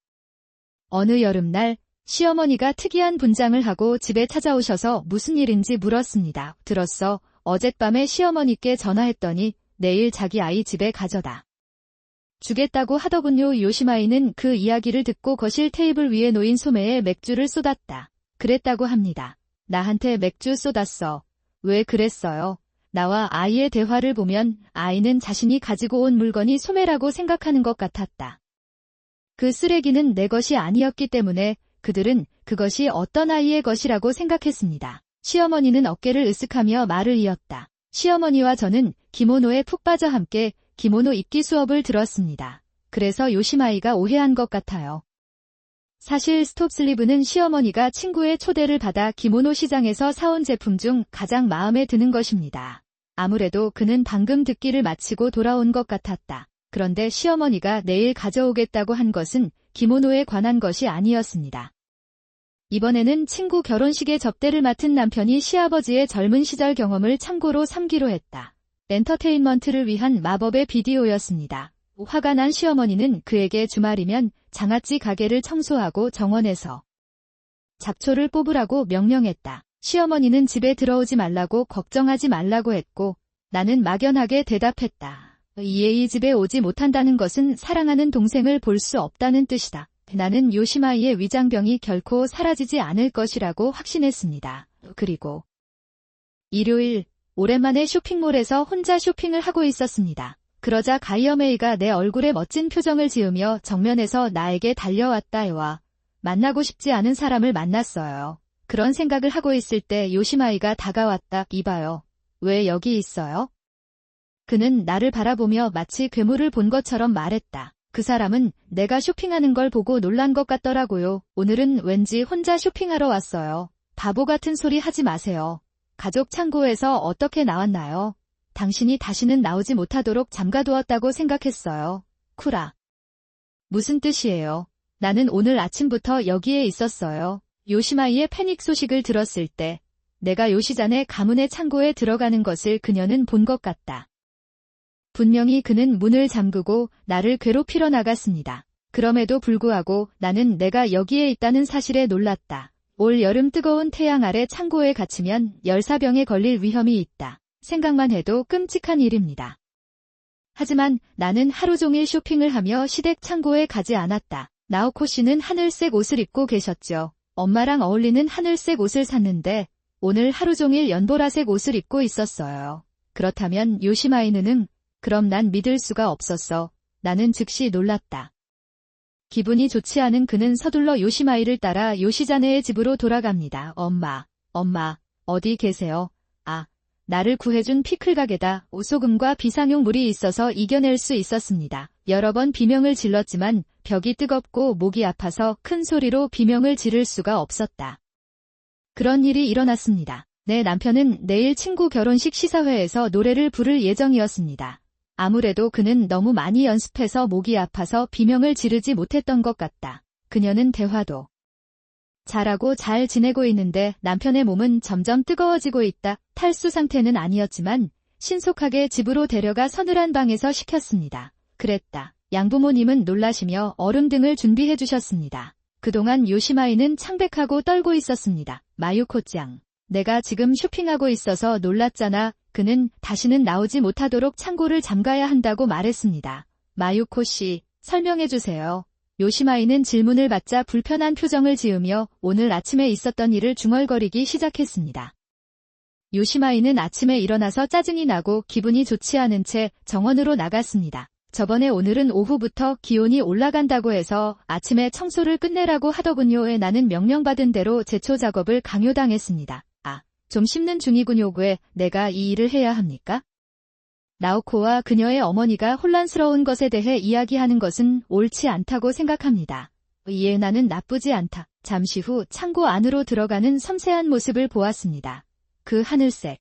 어느 여름날 시어머니가 특이한 분장을 하고 집에 찾아오셔서 무슨 일인지 물었습니다. 들었어. 어젯밤에 시어머니께 전화했더니 내일 자기 아이 집에 가져다 주겠다고 하더군요. 요시마이는 그 이야기를 듣고 거실 테이블 위에 놓인 소매에 맥주를 쏟았다. 그랬다고 합니다. 나한테 맥주 쏟았어. 왜 그랬어요? 나와 아이의 대화를 보면 아이는 자신이 가지고 온 물건이 소매라고 생각하는 것 같았다. 그 쓰레기는 내 것이 아니었기 때문에 그들은 그것이 어떤 아이의 것이라고 생각했습니다. 시어머니는 어깨를 으쓱하며 말을 이었다. 시어머니와 저는 기모노에 푹 빠져 함께 기모노 입기 수업을 들었습니다. 그래서 요시마이가 오해한 것 같아요. 사실 스톱슬리브는 시어머니가 친구의 초대를 받아 기모노 시장에서 사온 제품 중 가장 마음에 드는 것입니다. 아무래도 그는 방금 듣기를 마치고 돌아온 것 같았다. 그런데 시어머니가 내일 가져오겠다고 한 것은 기모노에 관한 것이 아니었습니다. 이번에는 친구 결혼식의 접대를 맡은 남편이 시아버지의 젊은 시절 경험을 참고로 삼기로 했다. 엔터테인먼트를 위한 마법의 비디오였습니다. 화가 난 시어머니는 그에게 주말이면 장아찌 가게를 청소하고 정원에서 잡초를 뽑으라고 명령했다. 시어머니는 집에 들어오지 말라고 걱정하지 말라고 했고 나는 막연하게 대답했다. 이에 이 집에 오지 못한다는 것은 사랑하는 동생을 볼 수 없다는 뜻이다. 나는 요시마이의 위장병이 결코 사라지지 않을 것이라고 확신했습니다. 그리고 일요일 오랜만에 쇼핑몰에서 혼자 쇼핑을 하고 있었습니다. 그러자 가이어메이가 내 얼굴에 멋진 표정을 지으며 정면에서 나에게 달려왔다. 와, 만나고 싶지 않은 사람을 만났어요. 그런 생각을 하고 있을 때 요시마이가 다가왔다. 이봐요. 왜 여기 있어요? 그는 나를 바라보며 마치 괴물을 본 것처럼 말했다. 그 사람은 내가 쇼핑하는 걸 보고 놀란 것 같더라고요. 오늘은 왠지 혼자 쇼핑하러 왔어요. 바보 같은 소리 하지 마세요. 가족 창고에서 어떻게 나왔나요? 당신이 다시는 나오지 못하도록 잠가두었다고 생각했어요. 쿠라. 무슨 뜻이에요? 나는 오늘 아침부터 여기에 있었어요. 요시마이의 패닉 소식을 들었을 때 내가 요시잔의 가문의 창고에 들어가는 것을 그녀는 본 것 같다. 분명히 그는 문을 잠그고 나를 괴롭히러 나갔습니다. 그럼에도 불구하고 나는 내가 여기에 있다는 사실에 놀랐다. 올 여름 뜨거운 태양 아래 창고에 갇히면 열사병에 걸릴 위험이 있다. 생각만 해도 끔찍한 일입니다. 하지만 나는 하루 종일 쇼핑을 하며 시댁 창고에 가지 않았다. 나오코 씨는 하늘색 옷을 입고 계셨죠. 엄마랑 어울리는 하늘색 옷을 샀는데 오늘 하루 종일 연보라색 옷을 입고 있었어요. 그렇다면 요시마이는 그럼 난 믿을 수가 없었어. 나는 즉시 놀랐다. 기분이 좋지 않은 그는 서둘러 요시마이를 따라 요시자네의 집으로 돌아갑니다. 엄마, 어디 계세요? 아, 나를 구해준 피클 가게다. 오소금과 비상용 물이 있어서 이겨낼 수 있었습니다. 여러 번 비명을 질렀지만 벽이 뜨겁고 목이 아파서 큰 소리로 비명을 지를 수가 없었다. 그런 일이 일어났습니다. 내 남편은 내일 친구 결혼식 시사회에서 노래를 부를 예정이었습니다. 아무래도 그는 너무 많이 연습해서 목이 아파서 비명을 지르지 못했던 것 같다. 그녀는 대화도 잘하고 잘 지내고 있는데 남편의 몸은 점점 뜨거워지고 있다. 탈수 상태는 아니었지만 신속하게 집으로 데려가 서늘한 방에서 식혔습니다. 그랬다. 양부모님은 놀라시며 얼음 등을 준비해 주셨습니다. 그동안 요시마이는 창백하고 떨고 있었습니다. 마유코짱, 내가 지금 쇼핑하고 있어서 놀랐잖아. 그는 다시는 나오지 못하도록 창고를 잠가야 한다고 말했습니다. 마유코 씨, 설명해 주세요. 요시마이는 질문을 받자 불편한 표정을 지으며 오늘 아침에 있었던 일을 중얼거리기 시작했습니다. 요시마이는 아침에 일어나서 짜증이 나고 기분이 좋지 않은 채 정원으로 나갔습니다. 저번에 오늘은 오후부터 기온이 올라간다고 해서 아침에 청소를 끝내라고 하더군요. 나는 명령받은 대로 제초 작업을 강요당했습니다. 좀 씹는 중이군요. 왜 내가 이 일을 해야 합니까? 나오코와 그녀의 어머니가 혼란스러운 것에 대해 이야기하는 것은 옳지 않다고 생각합니다. 나는 나쁘지 않다. 잠시 후 창고 안으로 들어가는 섬세한 모습을 보았습니다. 그 하늘색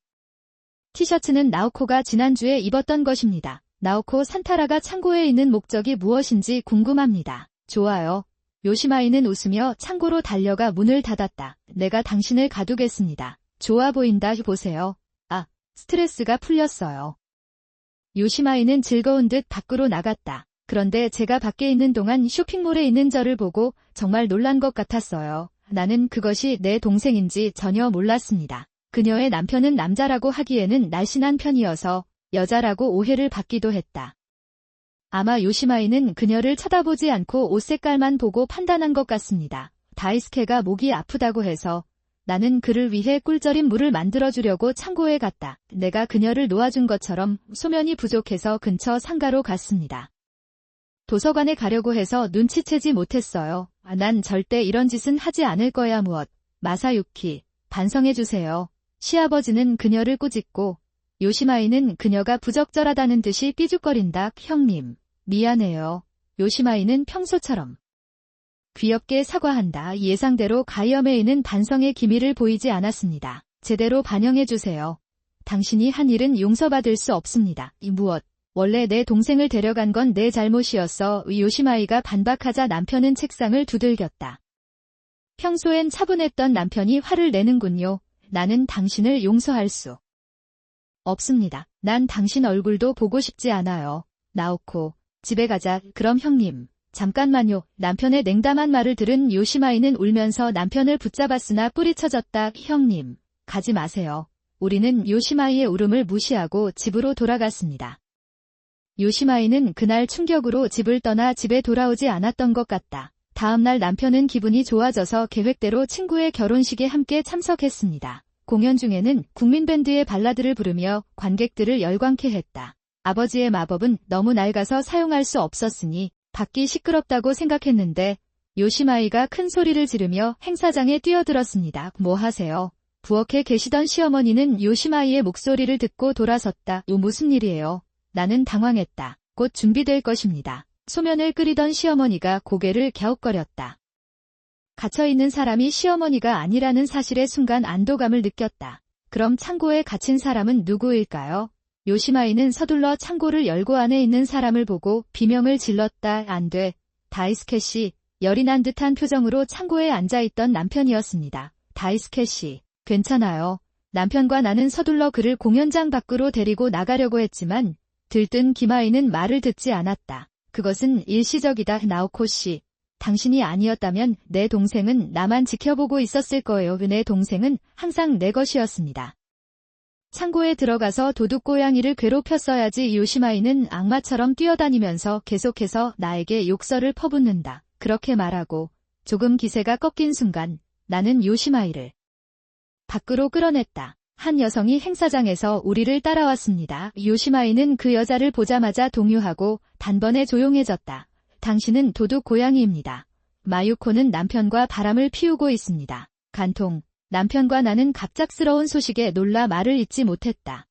티셔츠는 나오코가 지난주에 입었던 것입니다. 나오코 산타라가 창고에 있는 목적이 무엇인지 궁금합니다. 좋아요. 요시마이는 웃으며 창고로 달려가 문을 닫았다. 내가 당신을 가두겠습니다. 좋아 보인다. 보세요. 스트레스가 풀렸어요. 요시마이는 즐거운 듯 밖으로 나갔다. 그런데 제가 밖에 있는 동안 쇼핑몰에 있는 저를 보고 정말 놀란 것 같았어요. 나는 그것이 내 동생인지 전혀 몰랐습니다. 그녀의 남편은 남자라고 하기에는 날씬한 편이어서 여자라고 오해를 받기도 했다. 아마 요시마이는 그녀를 쳐다보지 않고 옷 색깔만 보고 판단한 것 같습니다. 다이스케가 목이 아프다고 해서 나는 그를 위해 꿀절인 물을 만들어주려고 창고에 갔다. 내가 그녀를 놓아준 것처럼 소면이 부족해서 근처 상가로 갔습니다. 도서관에 가려고 해서 눈치채지 못했어요. 난 절대 이런 짓은 하지 않을 거야. 무엇. 마사유키, 반성해주세요. 시아버지는 그녀를 꾸짖고 요시마이는 그녀가 부적절하다는 듯이 삐죽거린다. 형님, 미안해요. 요시마이는 평소처럼 귀엽게 사과한다. 예상대로 가이어메이는 반성의 기미를 보이지 않았습니다. 제대로 반영해주세요. 당신이 한 일은 용서받을 수 없습니다. 무엇. 원래 내 동생을 데려간 건 내 잘못이었어. 요시마이가 반박하자 남편은 책상을 두들겼다. 평소엔 차분했던 남편이 화를 내는군요. 나는 당신을 용서할 수 없습니다. 난 당신 얼굴도 보고 싶지 않아요. 나오코, 집에 가자. 그럼 형님. 잠깐만요. 남편의 냉담한 말을 들은 요시마이는 울면서 남편을 붙잡았으나 뿌리쳐졌다. 형님, 가지 마세요. 우리는 요시마이의 울음을 무시하고 집으로 돌아갔습니다. 요시마이는 그날 충격으로 집을 떠나 집에 돌아오지 않았던 것 같다. 다음날 남편은 기분이 좋아져서 계획대로 친구의 결혼식에 함께 참석했습니다. 공연 중에는 국민밴드의 발라드를 부르며 관객들을 열광케 했다. 아버지의 마법은 너무 낡아서 사용할 수 없었으니 밖이 시끄럽다고 생각했는데 요시마이가 큰 소리를 지르며 행사장에 뛰어들었습니다. 뭐 하세요? 부엌에 계시던 시어머니는 요시마이의 목소리를 듣고 돌아섰다. 무슨 일이에요? 나는 당황했다. 곧 준비될 것입니다. 소면을 끓이던 시어머니가 고개를 갸웃거렸다. 갇혀있는 사람이 시어머니가 아니라는 사실에 순간 안도감을 느꼈다. 그럼 창고에 갇힌 사람은 누구일까요? 요시마이는 서둘러 창고를 열고 안에 있는 사람을 보고 비명을 질렀다. 안 돼. 다이스케 씨. 열이 난 듯한 표정으로 창고에 앉아있던 남편이었습니다. 다이스케 씨. 괜찮아요. 남편과 나는 서둘러 그를 공연장 밖으로 데리고 나가려고 했지만 들뜬 기마이는 말을 듣지 않았다. 그것은 일시적이다. 나오코 씨. 당신이 아니었다면 내 동생은 나만 지켜보고 있었을 거예요. 내 동생은 항상 내 것이었습니다. 창고에 들어가서 도둑고양이를 괴롭혔어야지. 요시마이는 악마처럼 뛰어다니면서 계속해서 나에게 욕설을 퍼붓는다. 그렇게 말하고 조금 기세가 꺾인 순간 나는 요시마이를 밖으로 끌어냈다. 한 여성이 행사장에서 우리를 따라왔습니다. 요시마이는 그 여자를 보자마자 동요하고 단번에 조용해졌다. 당신은 도둑 고양이입니다. 마유코는 남편과 바람을 피우고 있습니다. 간통. 남편과 나는 갑작스러운 소식에 놀라 말을 잇지 못했다.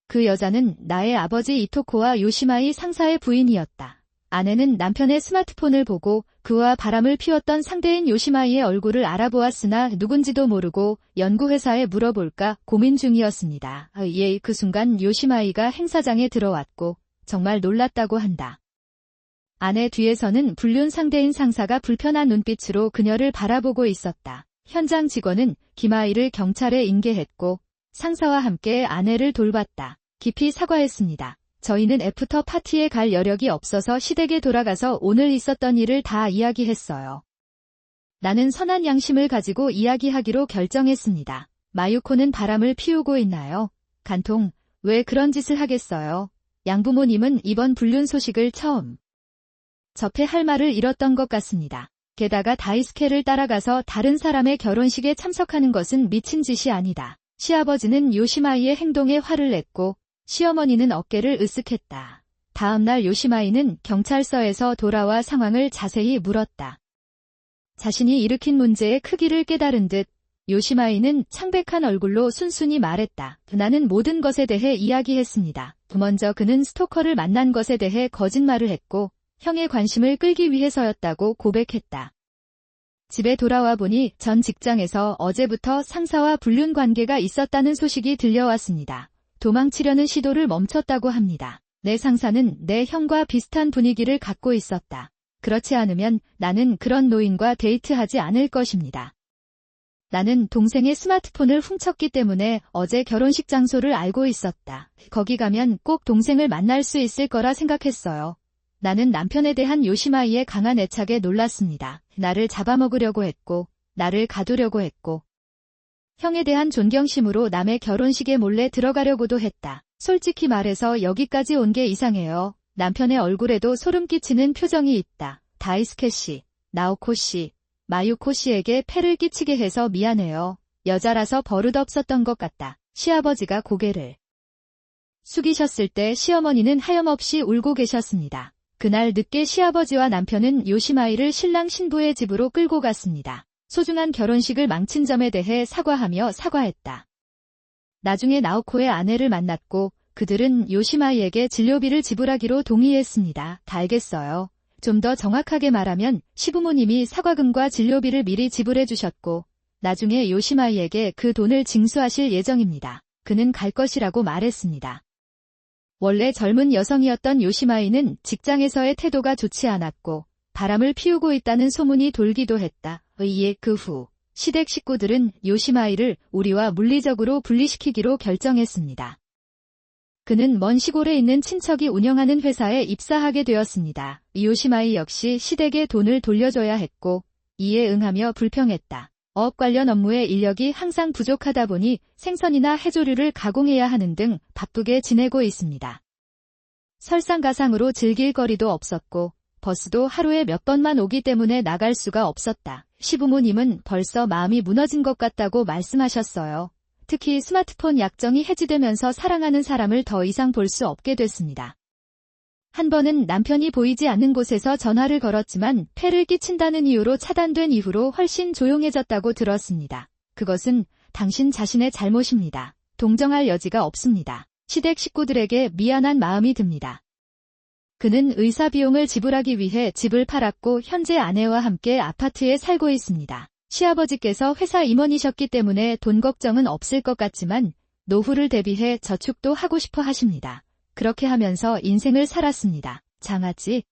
그 여자는 나의 아버지 이토코와 요시마이 상사의 부인이었다. 아내는 남편의 스마트폰을 보고 그와 바람을 피웠던 상대인 요시마이의 얼굴을 알아보았으나 누군지도 모르고 연구회사에 물어볼까 고민 중이었습니다. 예, 그 순간 요시마이가 행사장에 들어왔고 정말 놀랐다고 한다. 아내 뒤에서는 불륜 상대인 상사가 불편한 눈빛으로 그녀를 바라보고 있었다. 현장 직원은 김아이를 경찰에 인계했고 상사와 함께 아내를 돌봤다. 깊이 사과했습니다. 저희는 애프터 파티에 갈 여력이 없어서 시댁에 돌아가서 오늘 있었던 일을 다 이야기했어요. 나는 선한 양심을 가지고 이야기하기로 결정했습니다. 마유코는 바람을 피우고 있나요? 간통, 왜 그런 짓을 하겠어요? 양부모님은 이번 불륜 소식을 처음 접해할 말을 잃었던 것 같습니다. 게다가 다이스케를 따라가서 다른 사람의 결혼식에 참석하는 것은 미친 짓이 아니다. 시아버지는 요시마이의 행동에 화를 냈고 시어머니는 어깨를 으쓱했다. 다음 날 요시마이는 경찰서에서 돌아와 상황을 자세히 물었다. 자신이 일으킨 문제의 크기를 깨달은 듯 요시마이는 창백한 얼굴로 순순히 말했다. 나는 모든 것에 대해 이야기했습니다. 먼저 그는 스토커를 만난 것에 대해 거짓말을 했고 형의 관심을 끌기 위해서였다고 고백했다. 집에 돌아와 보니 전 직장에서 어제부터 상사와 불륜 관계가 있었다는 소식이 들려왔습니다. 도망치려는 시도를 멈췄다고 합니다. 내 상사는 내 형과 비슷한 분위기를 갖고 있었다. 그렇지 않으면 나는 그런 노인과 데이트하지 않을 것입니다. 나는 동생의 스마트폰을 훔쳤기 때문에 어제 결혼식 장소를 알고 있었다. 거기 가면 꼭 동생을 만날 수 있을 거라 생각했어요. 나는 남편에 대한 요시마이의 강한 애착에 놀랐습니다. 나를 잡아먹으려고 했고, 나를 가두려고 했고, 형에 대한 존경심으로 남의 결혼식에 몰래 들어가려고도 했다. 솔직히 말해서 여기까지 온 게 이상해요. 남편의 얼굴에도 소름 끼치는 표정이 있다. 다이스케 씨, 나오코 씨, 마유코 씨에게 폐를 끼치게 해서 미안해요. 여자라서 버릇없었던 것 같다. 시아버지가 고개를 숙이셨을 때 시어머니는 하염없이 울고 계셨습니다. 그날 늦게 시아버지와 남편은 요시마이를 신랑 신부의 집으로 끌고 갔습니다. 소중한 결혼식을 망친 점에 대해 사과하며 사과했다. 나중에 나오코의 아내를 만났고 그들은 요시마이에게 진료비를 지불하기로 동의했습니다. 다 알겠어요. 좀 더 정확하게 말하면 시부모님이 사과금과 진료비를 미리 지불해 주셨고 나중에 요시마이에게 그 돈을 징수하실 예정입니다. 그는 갈 것이라고 말했습니다. 원래 젊은 여성이었던 요시마이는 직장에서의 태도가 좋지 않았고 바람을 피우고 있다는 소문이 돌기도 했다. 이에 그 후 시댁 식구들은 요시마이를 우리와 물리적으로 분리시키기로 결정했습니다. 그는 먼 시골에 있는 친척이 운영하는 회사에 입사하게 되었습니다. 요시마이 역시 시댁에 돈을 돌려줘야 했고 이에 응하며 불평했다. 어업 관련 업무에 인력이 항상 부족하다 보니 생선이나 해조류를 가공해야 하는 등 바쁘게 지내고 있습니다. 설상가상으로 즐길 거리도 없었고 버스도 하루에 몇 번만 오기 때문에 나갈 수가 없었다. 시부모님은 벌써 마음이 무너진 것 같다고 말씀하셨어요. 특히 스마트폰 약정이 해지되면서 사랑하는 사람을 더 이상 볼 수 없게 됐습니다. 한 번은 남편이 보이지 않는 곳에서 전화를 걸었지만 폐를 끼친다는 이유로 차단된 이후로 훨씬 조용해졌다고 들었습니다. 그것은 당신 자신의 잘못입니다. 동정할 여지가 없습니다. 시댁 식구들에게 미안한 마음이 듭니다. 그는 의사 비용을 지불하기 위해 집을 팔았고 현재 아내와 함께 아파트에 살고 있습니다. 시아버지께서 회사 임원이셨기 때문에 돈 걱정은 없을 것 같지만 노후를 대비해 저축도 하고 싶어 하십니다. 그렇게 하면서 인생을 살았습니다. 장아찌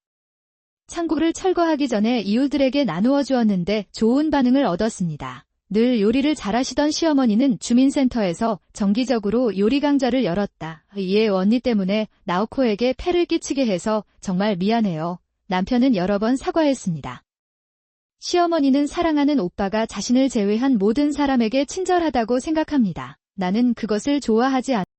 창고를 철거하기 전에 이웃들에게 나누어 주었는데 좋은 반응을 얻었습니다. 늘 요리를 잘하시던 시어머니는 주민센터에서 정기적으로 요리 강좌를 열었다. 이에 언니 때문에 나오코에게 폐를 끼치게 해서 정말 미안해요. 남편은 여러 번 사과했습니다. 시어머니는 사랑하는 오빠가 자신을 제외한 모든 사람에게 친절하다고 생각합니다. 나는 그것을 좋아하지 않습니다.